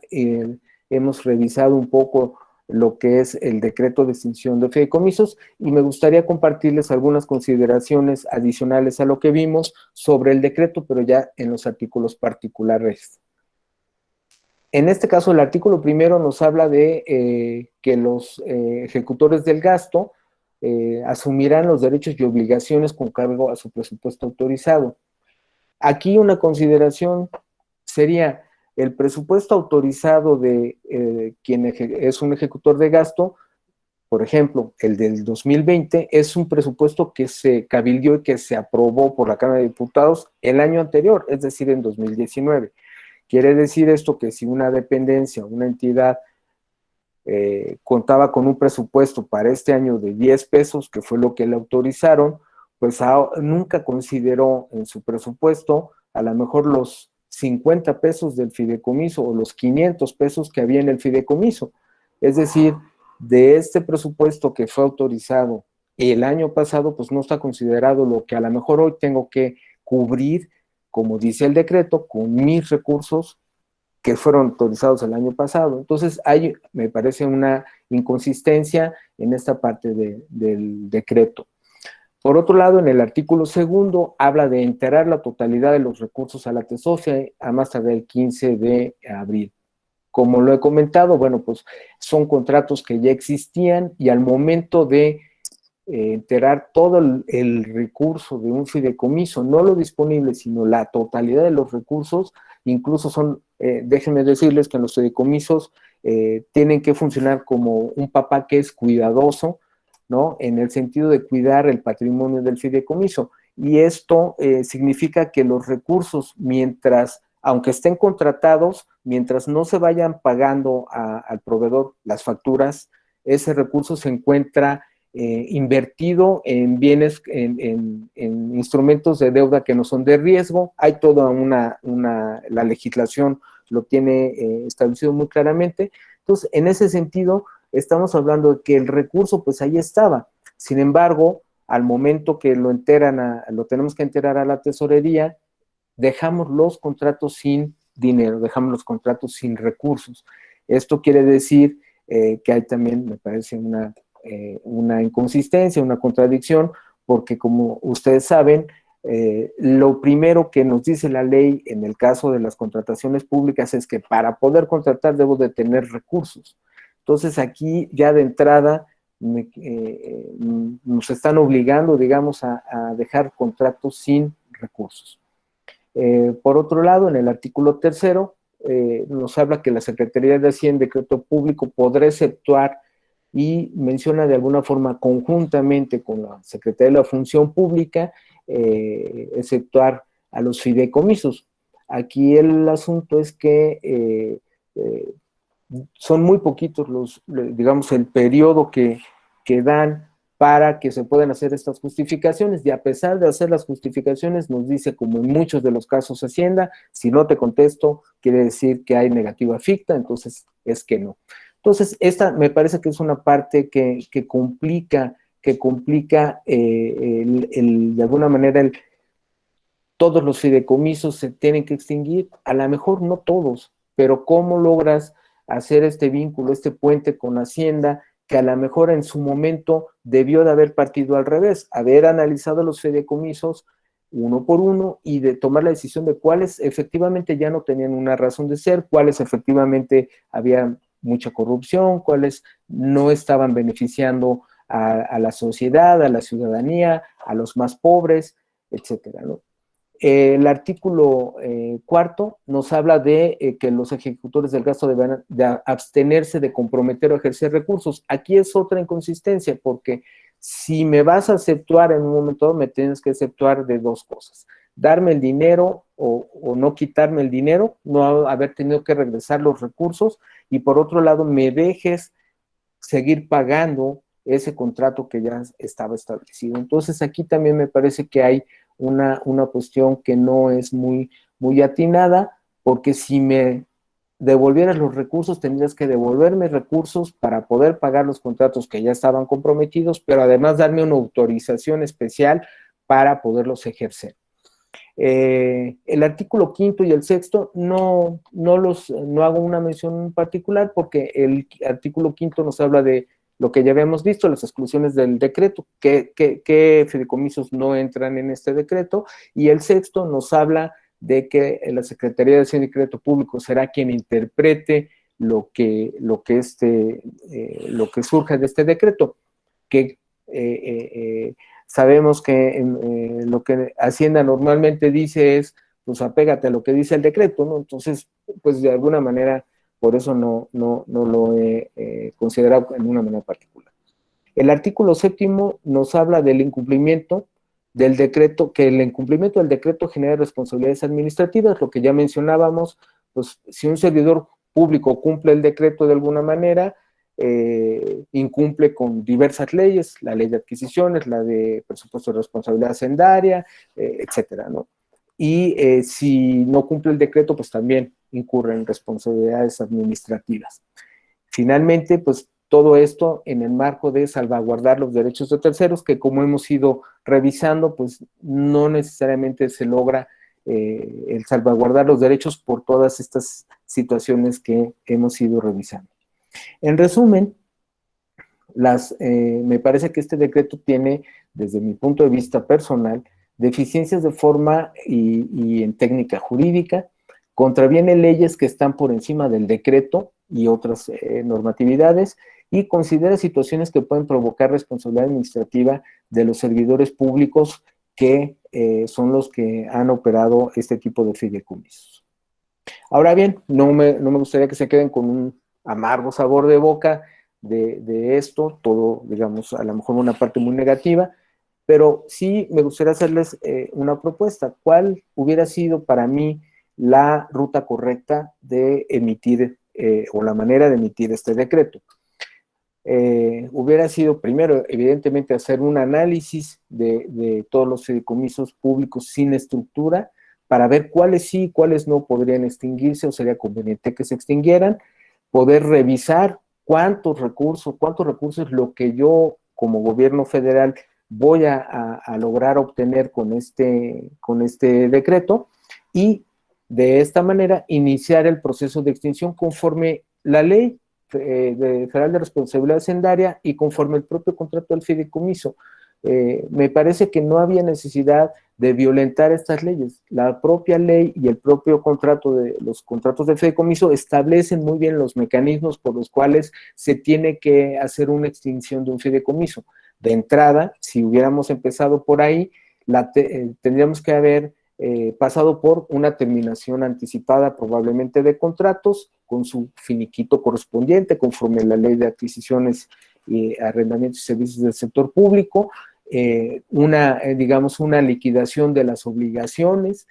hemos revisado un poco lo que es el decreto de extinción de fideicomisos, y me gustaría compartirles algunas consideraciones adicionales a lo que vimos sobre el decreto, pero ya en los artículos particulares. En este caso, el artículo primero nos habla de que los ejecutores del gasto asumirán los derechos y obligaciones con cargo a su presupuesto autorizado. Aquí una consideración sería: el presupuesto autorizado de quien es un ejecutor de gasto, por ejemplo, el del 2020, es un presupuesto que se cabildió y que se aprobó por la Cámara de Diputados el año anterior, es decir, en 2019. Quiere decir esto que si una dependencia, una entidad contaba con un presupuesto para este año de 10 pesos, que fue lo que le autorizaron, pues nunca consideró en su presupuesto a lo mejor los 50 pesos del fideicomiso o los 500 pesos que había en el fideicomiso. Es decir, de este presupuesto que fue autorizado el año pasado, pues no está considerado lo que a lo mejor hoy tengo que cubrir, como dice el decreto, con mis recursos que fueron autorizados el año pasado. Entonces, me parece una inconsistencia en esta parte del decreto. Por otro lado, en el artículo segundo, habla de enterar la totalidad de los recursos a la TESOFIA a más tardar el 15 de abril. Como lo he comentado, bueno, pues son contratos que ya existían, y al momento de enterar todo el recurso de un fideicomiso, no lo disponible, sino la totalidad de los recursos, incluso son, déjenme decirles que los fideicomisos tienen que funcionar como un papá que es cuidadoso, ¿no? En el sentido de cuidar el patrimonio del fideicomiso. Y esto significa que los recursos, aunque estén contratados, mientras no se vayan pagando al proveedor las facturas, ese recurso se encuentra invertido en bienes, en instrumentos de deuda que no son de riesgo. Hay toda la legislación lo tiene establecido muy claramente. Entonces, en ese sentido, estamos hablando de que el recurso, pues ahí estaba. Sin embargo, al momento que lo tenemos que enterar a la tesorería, dejamos los contratos sin dinero, dejamos los contratos sin recursos. Esto quiere decir que hay también, me parece, una inconsistencia, una contradicción, porque como ustedes saben, lo primero que nos dice la ley en el caso de las contrataciones públicas es que para poder contratar debo de tener recursos. Entonces aquí ya de entrada nos están obligando, digamos, a dejar contratos sin recursos. Por otro lado, en el artículo 3, nos habla que la Secretaría de Hacienda, Decreto Público, podrá exceptuar y menciona de alguna forma conjuntamente con la Secretaría de la Función Pública, exceptuar a los fideicomisos. Aquí el asunto es que son muy poquitos digamos, el periodo que dan para que se puedan hacer estas justificaciones, y a pesar de hacer las justificaciones, nos dice, como en muchos de los casos Hacienda, si no te contesto, quiere decir que hay negativa ficta, entonces es que no. Entonces, esta me parece que es una parte que complica de alguna manera todos los fideicomisos se tienen que extinguir, a lo mejor no todos, pero ¿cómo logras hacer este vínculo, este puente con Hacienda, que a lo mejor en su momento debió de haber partido al revés, haber analizado los fideicomisos uno por uno y de tomar la decisión de cuáles efectivamente ya no tenían una razón de ser, cuáles efectivamente había mucha corrupción, cuáles no estaban beneficiando a la sociedad, a la ciudadanía, a los más pobres, etcétera, ¿no? El artículo 4 nos habla de que los ejecutores del gasto deben de abstenerse de comprometer o ejercer recursos. Aquí es otra inconsistencia, porque si me vas a exceptuar en un momento dado, me tienes que exceptuar de dos cosas: darme el dinero o no quitarme el dinero, no haber tenido que regresar los recursos, y por otro lado me dejes seguir pagando ese contrato que ya estaba establecido. Entonces aquí también me parece que hay una cuestión que no es muy atinada, porque si me devolvieras los recursos, tendrías que devolverme recursos para poder pagar los contratos que ya estaban comprometidos, pero además darme una autorización especial para poderlos ejercer. El artículo 5 y el 6 no hago una mención particular, porque el artículo 5 nos habla de lo que ya habíamos visto, las exclusiones del decreto, que fideicomisos no entran en este decreto, y el 6 nos habla de que la Secretaría de Hacienda y Crédito Público será quien interprete lo que surja de este decreto, que sabemos que lo que Hacienda normalmente dice es, pues apégate a lo que dice el decreto, ¿no? Entonces, pues de alguna manera, por eso no lo he considerado en una manera particular. El artículo 7 nos habla del incumplimiento del decreto, que el incumplimiento del decreto genera responsabilidades administrativas, lo que ya mencionábamos. Pues si un servidor público cumple el decreto de alguna manera, incumple con diversas leyes, la ley de adquisiciones, la de presupuesto de responsabilidad hacendaria, etcétera, ¿no? Y si no cumple el decreto, pues también incurre en responsabilidades administrativas. Finalmente, pues todo esto en el marco de salvaguardar los derechos de terceros, que como hemos ido revisando, pues no necesariamente se logra el salvaguardar los derechos por todas estas situaciones que hemos ido revisando. En resumen, me parece que este decreto tiene, desde mi punto de vista personal, deficiencias de forma y en técnica jurídica, contraviene leyes que están por encima del decreto y otras normatividades, y considera situaciones que pueden provocar responsabilidad administrativa de los servidores públicos que son los que han operado este tipo de fideicomisos. Ahora bien, no me gustaría que se queden con un amargo sabor de boca de esto, todo, digamos, a lo mejor una parte muy negativa, pero sí me gustaría hacerles una propuesta. ¿Cuál hubiera sido para mí la ruta correcta de emitir o la manera de emitir este decreto? Hubiera sido, primero, evidentemente, hacer un análisis de todos los fideicomisos públicos sin estructura, para ver cuáles sí y cuáles no podrían extinguirse o sería conveniente que se extinguieran, poder revisar cuántos recursos es lo que yo como gobierno federal voy a lograr obtener con este decreto, y de esta manera iniciar el proceso de extinción conforme la ley federal de responsabilidad hacendaria y conforme el propio contrato del fideicomiso. Me parece que no había necesidad de violentar estas leyes. La propia ley y el propio contrato los contratos de fideicomiso establecen muy bien los mecanismos por los cuales se tiene que hacer una extinción de un fideicomiso. De entrada, si hubiéramos empezado por ahí, tendríamos que haber pasado por una terminación anticipada probablemente de contratos con su finiquito correspondiente conforme a la ley de adquisiciones y arrendamientos y servicios del sector público, digamos, una liquidación de las obligaciones,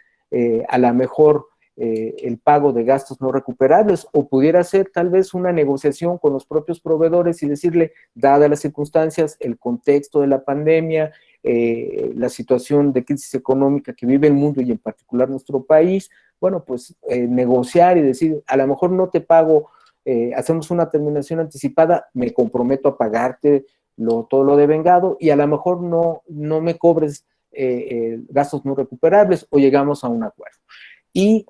a lo mejor el pago de gastos no recuperables, o pudiera ser tal vez una negociación con los propios proveedores y decirle, dadas las circunstancias, el contexto de la pandemia, la situación de crisis económica que vive el mundo y en particular nuestro país, bueno, pues negociar y decir, a lo mejor no te pago, hacemos una terminación anticipada, me comprometo a pagarte todo lo devengado y a lo mejor no me cobres gastos no recuperables o llegamos a un acuerdo. Y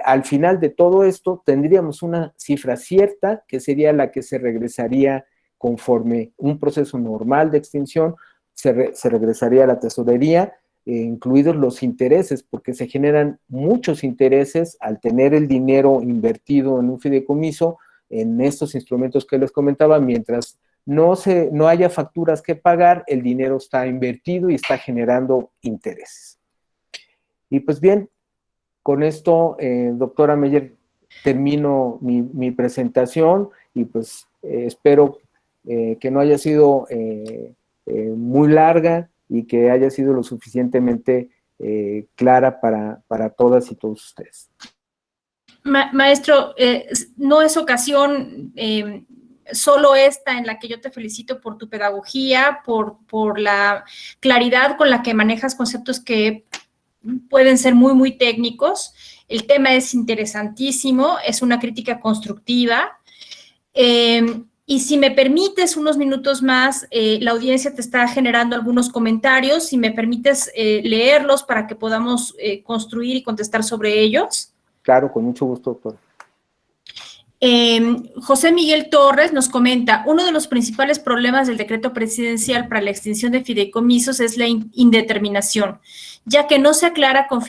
al final de todo esto tendríamos una cifra cierta que sería la que se regresaría conforme un proceso normal de extinción, se regresaría a la tesorería, incluidos los intereses, porque se generan muchos intereses al tener el dinero invertido en un fideicomiso, en estos instrumentos que les comentaba, mientras no haya facturas que pagar, el dinero está invertido y está generando intereses. Y pues bien, con esto, doctora Meyer, termino mi presentación y pues espero que no haya sido muy larga y que haya sido lo suficientemente clara para todas y todos ustedes. Maestro, no es ocasión solo esta en la que yo te felicito por tu pedagogía, por la claridad con la que manejas conceptos que pueden ser muy, muy técnicos. El tema es interesantísimo, es una crítica constructiva. Y si me permites unos minutos más, la audiencia te está generando algunos comentarios, si me permites leerlos para que podamos construir y contestar sobre ellos. Claro, con mucho gusto, doctor. José Miguel Torres nos comenta, uno de los principales problemas del decreto presidencial para la extinción de fideicomisos es la indeterminación, ya que no se aclara qué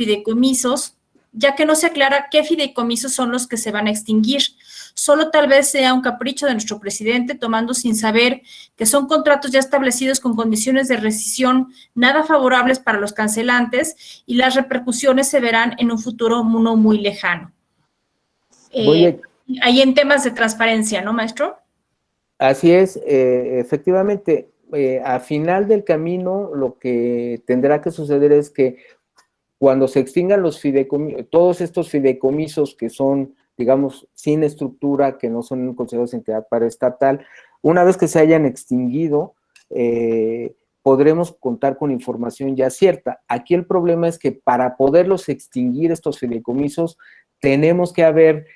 fideicomisos son los que se van a extinguir. Solo tal vez sea un capricho de nuestro presidente, tomando sin saber que son contratos ya establecidos con condiciones de rescisión nada favorables para los cancelantes y las repercusiones se verán en un futuro no muy lejano. Ahí en temas de transparencia, ¿no, maestro? Así es, efectivamente, a final del camino lo que tendrá que suceder es que cuando se extingan los fideicomisos, todos estos fideicomisos que son, digamos, sin estructura, que no son considerados entidad paraestatal, una vez que se hayan extinguido, podremos contar con información ya cierta. Aquí el problema es que para poderlos extinguir estos fideicomisos, tenemos que haber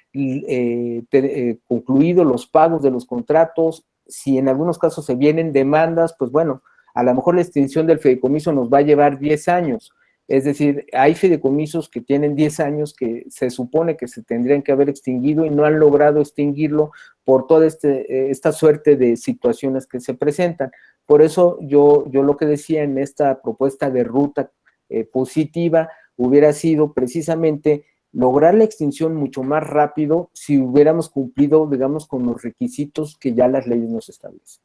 concluido los pagos de los contratos. Si en algunos casos se vienen demandas, pues bueno, a lo mejor la extinción del fideicomiso nos va a llevar 10 años. Es decir, hay fideicomisos que tienen 10 años que se supone que se tendrían que haber extinguido y no han logrado extinguirlo por toda esta suerte de situaciones que se presentan. Por eso yo lo que decía en esta propuesta de ruta positiva hubiera sido precisamente lograr la extinción mucho más rápido si hubiéramos cumplido, digamos, con los requisitos que ya las leyes nos establecen.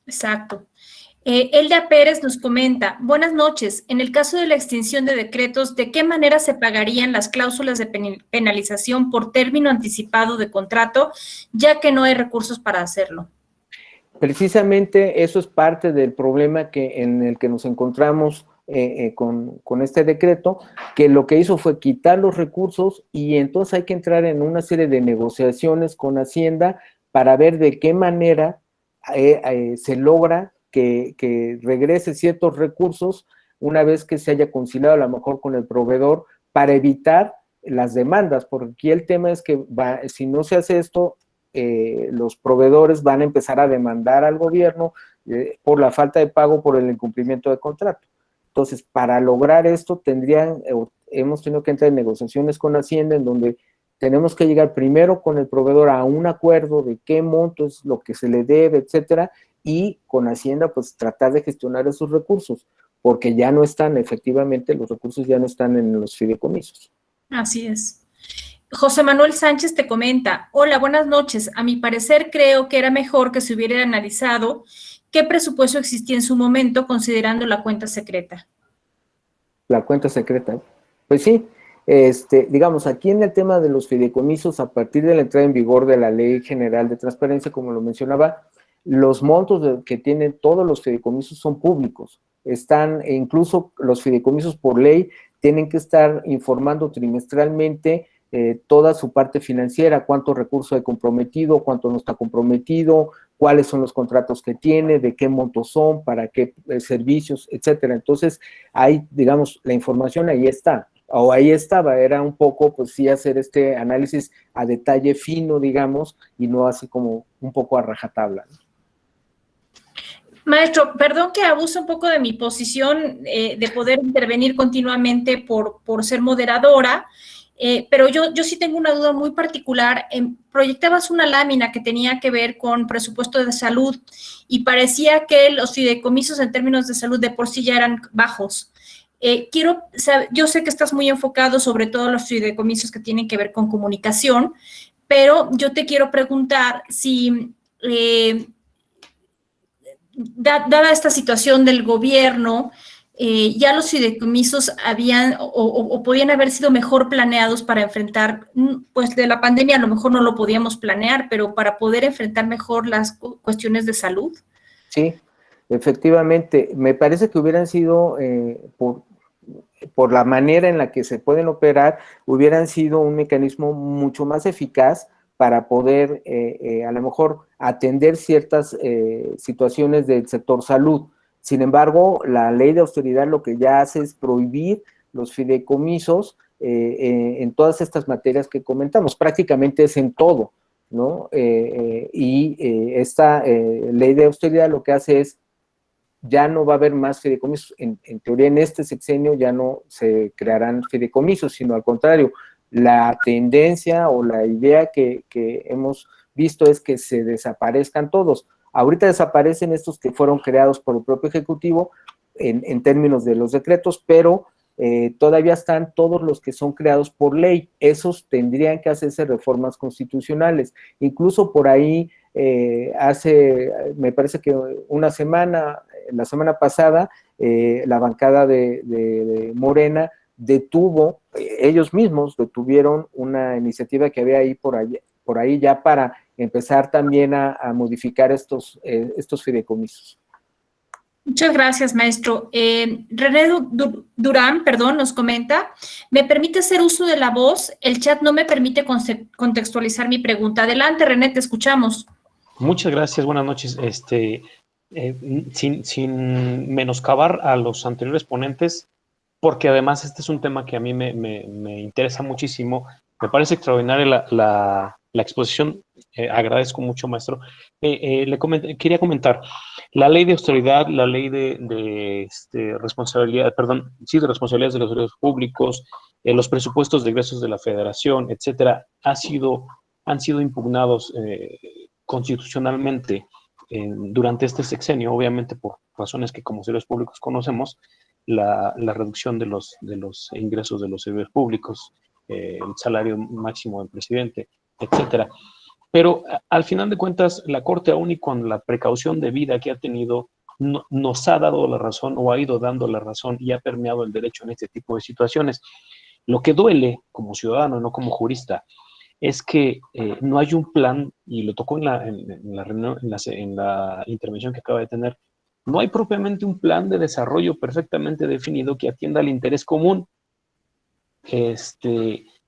Exacto. Elda Pérez nos comenta, buenas noches, en el caso de la extinción de decretos, ¿de qué manera se pagarían las cláusulas de penalización por término anticipado de contrato, ya que no hay recursos para hacerlo? Precisamente eso es parte del problema en el que nos encontramos con este decreto, que lo que hizo fue quitar los recursos y entonces hay que entrar en una serie de negociaciones con Hacienda para ver de qué manera se logra que regrese ciertos recursos una vez que se haya conciliado a lo mejor con el proveedor para evitar las demandas, porque aquí el tema es que si no se hace esto, los proveedores van a empezar a demandar al gobierno por la falta de pago por el incumplimiento de contrato. Entonces, para lograr esto hemos tenido que entrar en negociaciones con Hacienda en donde tenemos que llegar primero con el proveedor a un acuerdo de qué monto es lo que se le debe, etcétera, y con Hacienda pues tratar de gestionar esos recursos, porque ya no están, efectivamente, los recursos ya no están en los fideicomisos. Así es. José Manuel Sánchez te comenta, hola, buenas noches. A mi parecer creo que era mejor que se hubiera analizado qué presupuesto existía en su momento considerando la cuenta secreta. La cuenta secreta. Pues sí, digamos, aquí en el tema de los fideicomisos, a partir de la entrada en vigor de la Ley General de Transparencia, como lo mencionaba, los montos que tienen todos los fideicomisos son públicos. E incluso los fideicomisos por ley tienen que estar informando trimestralmente toda su parte financiera, cuántos recursos hay comprometido, cuánto no está comprometido, cuáles son los contratos que tiene, de qué montos son, para qué servicios, etcétera. Entonces, ahí, digamos, la información ahí está, o ahí estaba, era un poco, pues sí, hacer este análisis a detalle fino, digamos, y no así como un poco a rajatabla, ¿no? Maestro, perdón que abuse un poco de mi posición de poder intervenir continuamente por ser moderadora, pero yo sí tengo una duda muy particular. Proyectabas una lámina que tenía que ver con presupuesto de salud y parecía que los fideicomisos en términos de salud de por sí ya eran bajos. Quiero saber, yo sé que estás muy enfocado sobre todo los fideicomisos que tienen que ver con comunicación, pero yo te quiero preguntar si dada esta situación del gobierno, ya los fideicomisos habían o podían haber sido mejor planeados para enfrentar, pues de la pandemia a lo mejor no lo podíamos planear, pero para poder enfrentar mejor las cuestiones de salud. Sí, efectivamente, me parece que hubieran sido, por la manera en la que se pueden operar, hubieran sido un mecanismo mucho más eficaz para poder a lo mejor atender ciertas situaciones del sector salud. Sin embargo, la ley de austeridad lo que ya hace es prohibir los fideicomisos en todas estas materias que comentamos, prácticamente es en todo, ¿no? Esta ley de austeridad lo que hace es ya no va a haber más fideicomisos. En teoría, en este sexenio ya no se crearán fideicomisos, sino al contrario, la tendencia o la idea que hemos visto es que se desaparezcan todos. Ahorita desaparecen estos que fueron creados por el propio Ejecutivo en términos de los decretos, pero todavía están todos los que son creados por ley. Esos tendrían que hacerse reformas constitucionales. Incluso por ahí, me parece que la semana pasada, la bancada de Morena ellos mismos detuvieron una iniciativa que había ahí por ahí ya para empezar también a modificar estos fideicomisos. Muchas gracias, maestro. René Durán, perdón, nos comenta, ¿me permite hacer uso de la voz? El chat no me permite contextualizar mi pregunta. Adelante, René, te escuchamos. Muchas gracias, buenas noches. Sin menoscabar a los anteriores ponentes, porque además este es un tema que a mí me interesa muchísimo. Me parece extraordinaria la exposición. Agradezco mucho, maestro. Quería comentar, la ley de austeridad, la ley de responsabilidad, perdón, sí, de responsabilidades de los servicios públicos, los presupuestos de egresos de la federación, etcétera, han sido impugnados constitucionalmente durante este sexenio, obviamente por razones que como servidores públicos conocemos, la reducción de los ingresos de los servidores públicos, el salario máximo del presidente, etcétera. Pero al final de cuentas, la Corte, aún y con la precaución debida que ha tenido, nos ha dado la razón o ha ido dando la razón y ha permeado el derecho en este tipo de situaciones. Lo que duele como ciudadano, no como jurista, es que no hay un plan, y lo tocó en la intervención que acaba de tener, no hay propiamente un plan de desarrollo perfectamente definido que atienda al interés común.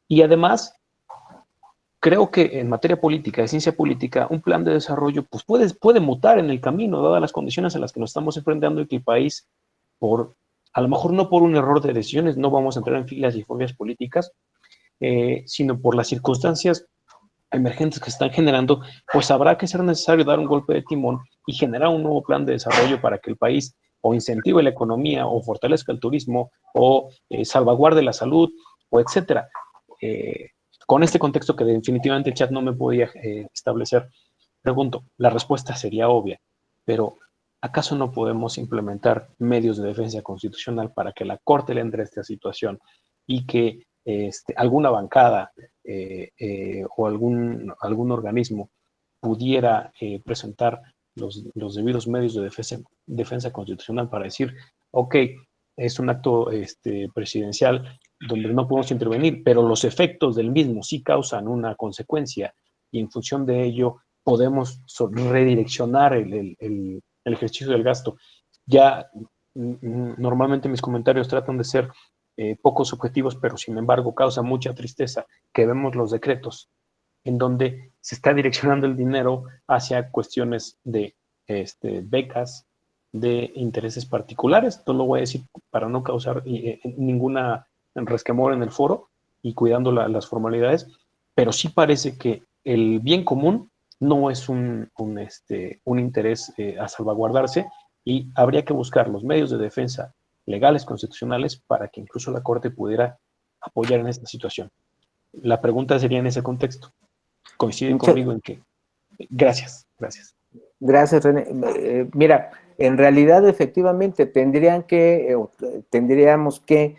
Y además, creo que en materia política, de ciencia política, un plan de desarrollo pues puede mutar en el camino, dadas las condiciones a las que nos estamos enfrentando y que el país, a lo mejor no por un error de decisiones, no vamos a entrar en filas y fobias políticas, sino por las circunstancias emergentes que se están generando, pues habrá que ser necesario dar un golpe de timón y generar un nuevo plan de desarrollo para que el país o incentive la economía, o fortalezca el turismo, o salvaguarde la salud, o etcétera. Con este contexto que definitivamente el chat no me podía establecer, pregunto, la respuesta sería obvia, pero ¿acaso no podemos implementar medios de defensa constitucional para que la Corte le entre a esta situación y que alguna bancada o algún organismo pudiera presentar los debidos medios de defensa constitucional para decir, ok, es un acto presidencial donde no podemos intervenir, pero los efectos del mismo sí causan una consecuencia y en función de ello podemos redireccionar el ejercicio del gasto. Ya normalmente mis comentarios tratan de ser pocos objetivos, pero sin embargo causa mucha tristeza que vemos los decretos en donde se está direccionando el dinero hacia cuestiones de becas, de intereses particulares. No lo voy a decir para no causar ninguna resquemor en el foro y cuidando las formalidades, pero sí parece que el bien común no es un interés a salvaguardarse y habría que buscar los medios de defensa legales, constitucionales, para que incluso la Corte pudiera apoyar en esta situación. La pregunta sería en ese contexto. ¿Coinciden conmigo en que? Gracias. Gracias, René. Mira, en realidad, efectivamente, tendríamos que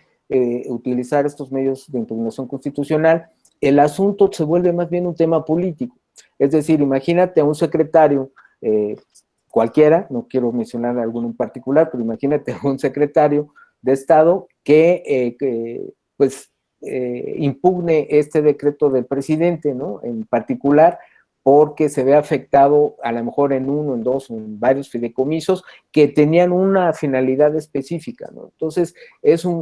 utilizar estos medios de impugnación constitucional. El asunto se vuelve más bien un tema político. Es decir, imagínate a un secretario, cualquiera, no quiero mencionar a alguno en particular, pero imagínate a un secretario de Estado que impugne este decreto del presidente, ¿no? En particular, porque se ve afectado a lo mejor en uno, en dos, en varios fideicomisos que tenían una finalidad específica, ¿no? Entonces,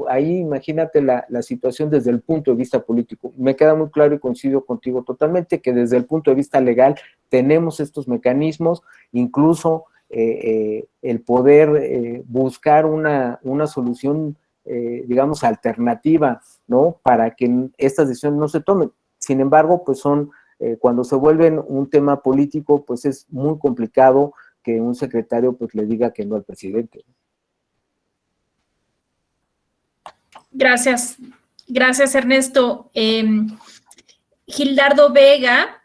ahí imagínate la situación desde el punto de vista político. Me queda muy claro y coincido contigo totalmente que desde el punto de vista legal tenemos estos mecanismos, incluso el poder buscar una solución, digamos, alternativa, ¿no? Para que estas decisiones no se tomen. Sin embargo, pues cuando se vuelven un tema político, pues es muy complicado que un secretario pues le diga que no al presidente. Gracias Ernesto. Gildardo Vega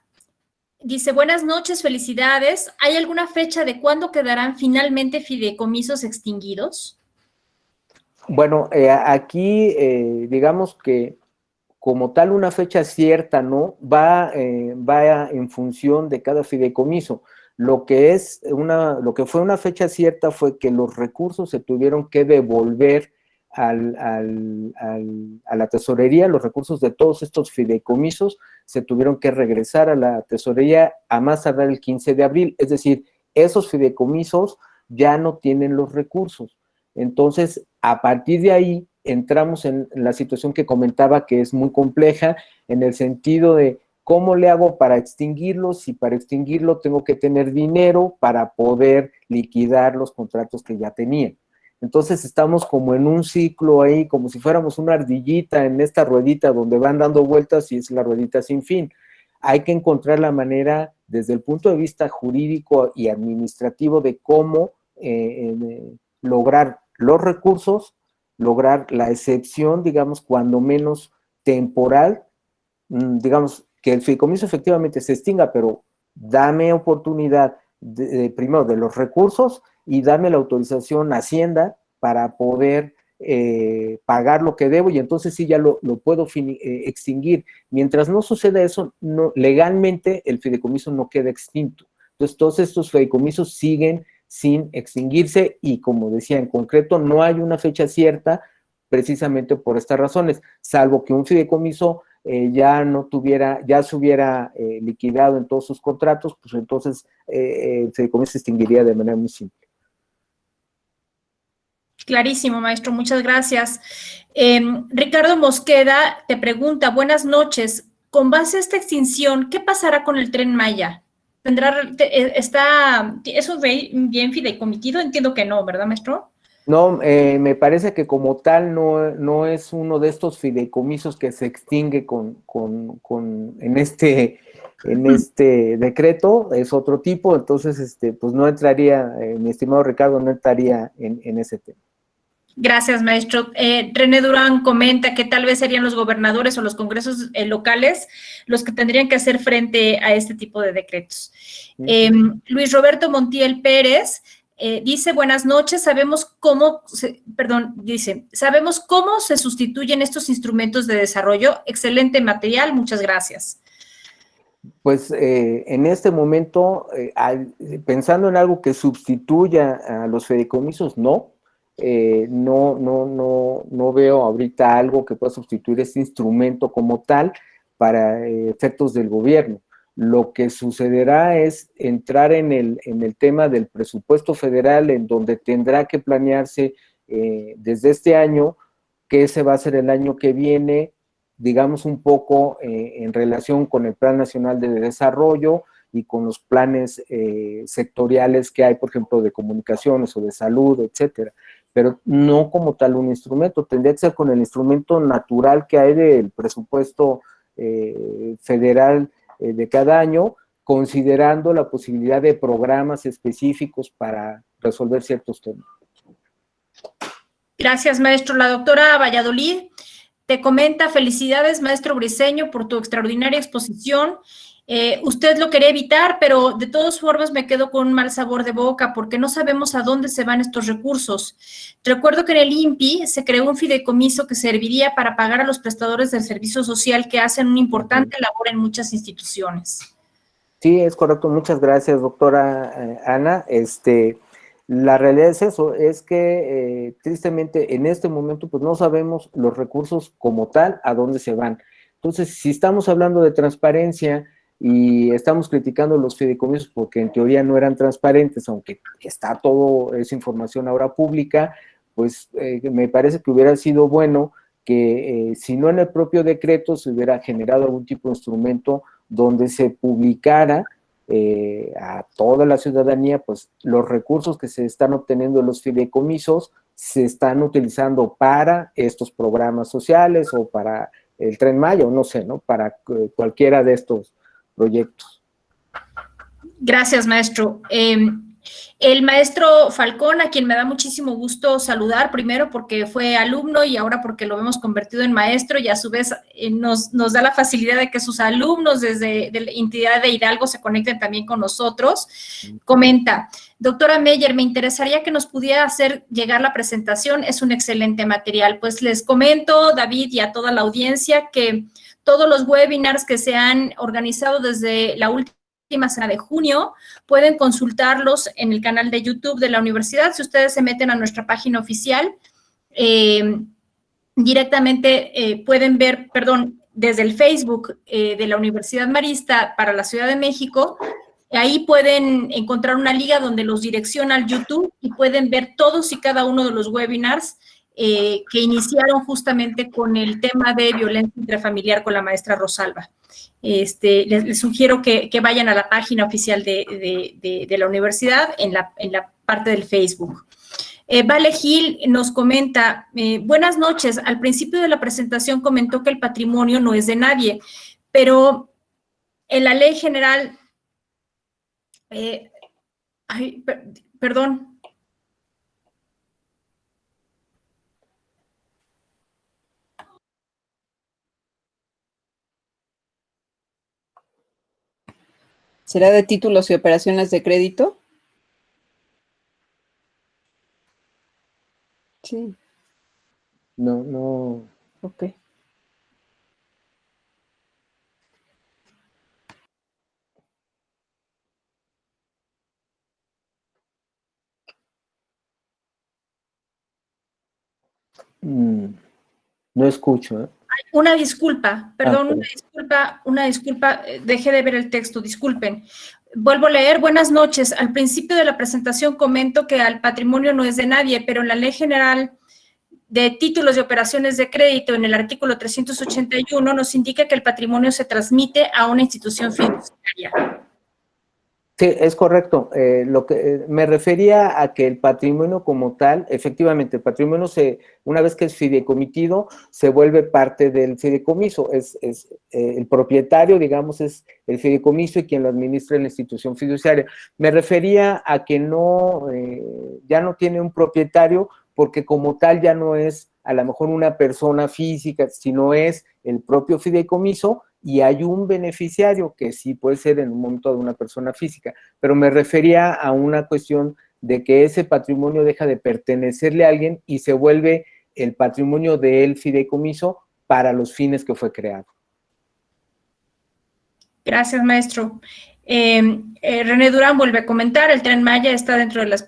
dice, buenas noches, felicidades. ¿Hay alguna fecha de cuándo quedarán finalmente fideicomisos extinguidos? Bueno, aquí digamos que como tal una fecha cierta, ¿no? Va en función de cada fideicomiso. Lo que fue una fecha cierta fue que los recursos se tuvieron que devolver a la tesorería, los recursos de todos estos fideicomisos se tuvieron que regresar a la tesorería a más tardar el 15 de abril, es decir, esos fideicomisos ya no tienen los recursos. Entonces, a partir de ahí, entramos en la situación que comentaba que es muy compleja en el sentido de cómo le hago para extinguirlo, si para extinguirlo tengo que tener dinero para poder liquidar los contratos que ya tenía. Entonces estamos como en un ciclo ahí, como si fuéramos una ardillita en esta ruedita donde van dando vueltas y es la ruedita sin fin. Hay que encontrar la manera desde el punto de vista jurídico y administrativo de cómo lograr los recursos, lograr la excepción, digamos, cuando menos temporal, digamos, que el fideicomiso efectivamente se extinga, pero dame oportunidad primero de los recursos y dame la autorización a Hacienda para poder pagar lo que debo y entonces sí ya lo puedo extinguir. Mientras no suceda eso, legalmente el fideicomiso no queda extinto. Entonces todos estos fideicomisos siguen sin extinguirse y como decía en concreto no hay una fecha cierta precisamente por estas razones, salvo que un fideicomiso ya se hubiera liquidado en todos sus contratos, pues entonces el fideicomiso se extinguiría de manera muy simple. Clarísimo, maestro, muchas gracias. Ricardo Mosqueda te pregunta, buenas noches, con base a esta extinción, ¿qué pasará con el Tren Maya? ¿Eso bien fideicomitido? Entiendo que no, ¿verdad, maestro? No, me parece que como tal no es uno de estos fideicomisos que se extingue en este decreto, es otro tipo, entonces pues no entraría, mi estimado Ricardo, no entraría en ese tema. Gracias, maestro. René Durán comenta que tal vez serían los gobernadores o los congresos locales los que tendrían que hacer frente a este tipo de decretos. Luis Roberto Montiel Pérez dice, buenas noches, sabemos cómo se sustituyen estos instrumentos de desarrollo. Excelente material, muchas gracias. Pues en este momento, pensando en algo que sustituya a los fideicomisos, no. no veo ahorita algo que pueda sustituir este instrumento como tal para efectos del gobierno. Lo que sucederá es entrar en el tema del presupuesto federal, en donde tendrá que planearse desde este año qué se va a hacer el año que viene, digamos un poco en relación con el Plan Nacional de Desarrollo y con los planes sectoriales que hay, por ejemplo, de comunicaciones o de salud, etcétera. Pero no como tal un instrumento, tendría que ser con el instrumento natural que hay del presupuesto federal de cada año, considerando la posibilidad de programas específicos para resolver ciertos temas. Gracias, maestro. La doctora Valladolid te comenta: felicidades, maestro Briceño, por tu extraordinaria exposición. Usted lo quería evitar, pero de todas formas me quedo con un mal sabor de boca porque no sabemos a dónde se van estos recursos. Recuerdo que en el INPI se creó un fideicomiso que serviría para pagar a los prestadores del servicio social que hacen una importante labor en muchas instituciones. Sí, es correcto. Muchas gracias, doctora Ana. La realidad es eso, es que tristemente en este momento pues no sabemos los recursos como tal a dónde se van. Entonces, si estamos hablando de transparencia y estamos criticando los fideicomisos porque en teoría no eran transparentes, aunque está todo esa información ahora pública, pues me parece que hubiera sido bueno que si no en el propio decreto se hubiera generado algún tipo de instrumento donde se publicara a toda la ciudadanía, pues los recursos que se están obteniendo de los fideicomisos se están utilizando para estos programas sociales o para el Tren Maya, o no sé, ¿no? Para cualquiera de estos proyectos. Gracias, maestro. El maestro Falcón, a quien me da muchísimo gusto saludar, primero porque fue alumno y ahora porque lo hemos convertido en maestro, y a su vez nos da la facilidad de que sus alumnos desde la entidad de Hidalgo se conecten también con nosotros. Comenta: doctora Meyer, me interesaría que nos pudiera hacer llegar la presentación, es un excelente material. Pues les comento, David, y a toda la audiencia, que todos los webinars que se han organizado desde la última semana de junio pueden consultarlos en el canal de YouTube de la universidad. Si ustedes se meten a nuestra página oficial, directamente pueden ver, desde el Facebook de la Universidad Marista para la Ciudad de México, ahí pueden encontrar una liga donde los direcciona al YouTube y pueden ver todos y cada uno de los webinars que iniciaron justamente con el tema de violencia intrafamiliar con la maestra Rosalba. Les sugiero que vayan a la página oficial de la universidad en la parte del Facebook. Vale Gil nos comenta: buenas noches, al principio de la presentación comentó que el patrimonio no es de nadie, pero en la ley general, perdón. ¿Será de títulos y operaciones de crédito? Sí. No. Ok. No escucho, ¿eh? Una disculpa, perdón, una disculpa, dejé de ver el texto, disculpen. Vuelvo a leer: buenas noches. Al principio de la presentación comento que el patrimonio no es de nadie, pero en la Ley General de Títulos y Operaciones de Crédito, en el artículo 381, nos indica que el patrimonio se transmite a una institución fiduciaria. Sí, es correcto. Lo que me refería a que el patrimonio como tal, efectivamente, el patrimonio una vez que es fideicomitido, se vuelve parte del fideicomiso. El propietario, digamos, es el fideicomiso y quien lo administra es la institución fiduciaria. Me refería a que ya no tiene un propietario, porque como tal ya no es a lo mejor una persona física, sino es el propio fideicomiso, y hay un beneficiario que sí puede ser en un momento de una persona física, pero me refería a una cuestión de que ese patrimonio deja de pertenecerle a alguien y se vuelve el patrimonio del fideicomiso para los fines que fue creado. Gracias, maestro. René Durán vuelve a comentar: el Tren Maya está dentro de las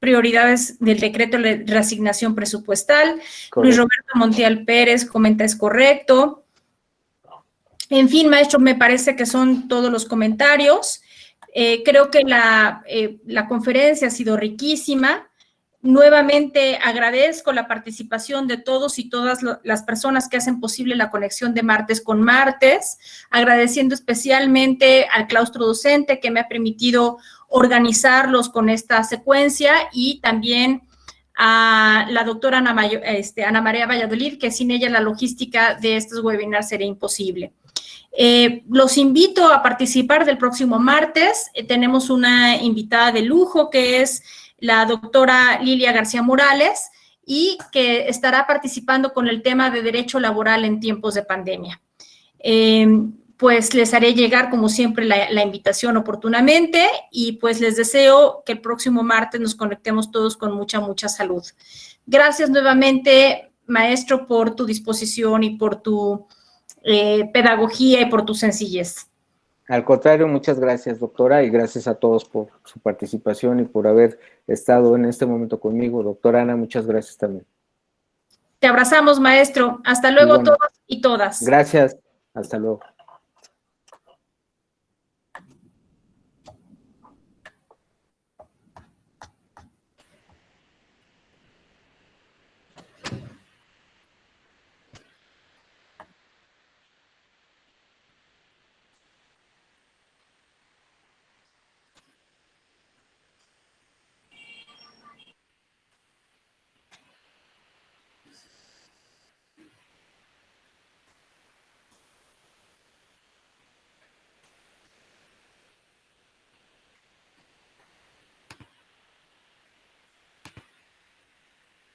prioridades del decreto de reasignación presupuestal. Correcto. Luis Roberto Montiel Pérez comenta es correcto. En fin, maestro, me parece que son todos los comentarios. Creo que la conferencia ha sido riquísima. Nuevamente agradezco la participación de todos y todas las personas que hacen posible la conexión de martes con martes, agradeciendo especialmente al claustro docente que me ha permitido organizarlos con esta secuencia y también a la doctora Ana María Valladolid, que sin ella la logística de estos webinars sería imposible. Los invito a participar del próximo martes. Tenemos una invitada de lujo que es la doctora Lilia García Morales y que estará participando con el tema de derecho laboral en tiempos de pandemia. Pues les haré llegar, como siempre, la invitación oportunamente y pues les deseo que el próximo martes nos conectemos todos con mucha, mucha salud. Gracias nuevamente, maestro, por tu disposición y por tu pedagogía y por tu sencillez. Al contrario, muchas gracias, doctora, y gracias a todos por su participación y por haber estado en este momento conmigo. Doctora Ana, muchas gracias también. Te abrazamos, maestro. Hasta luego, todos y todas. Gracias. Hasta luego.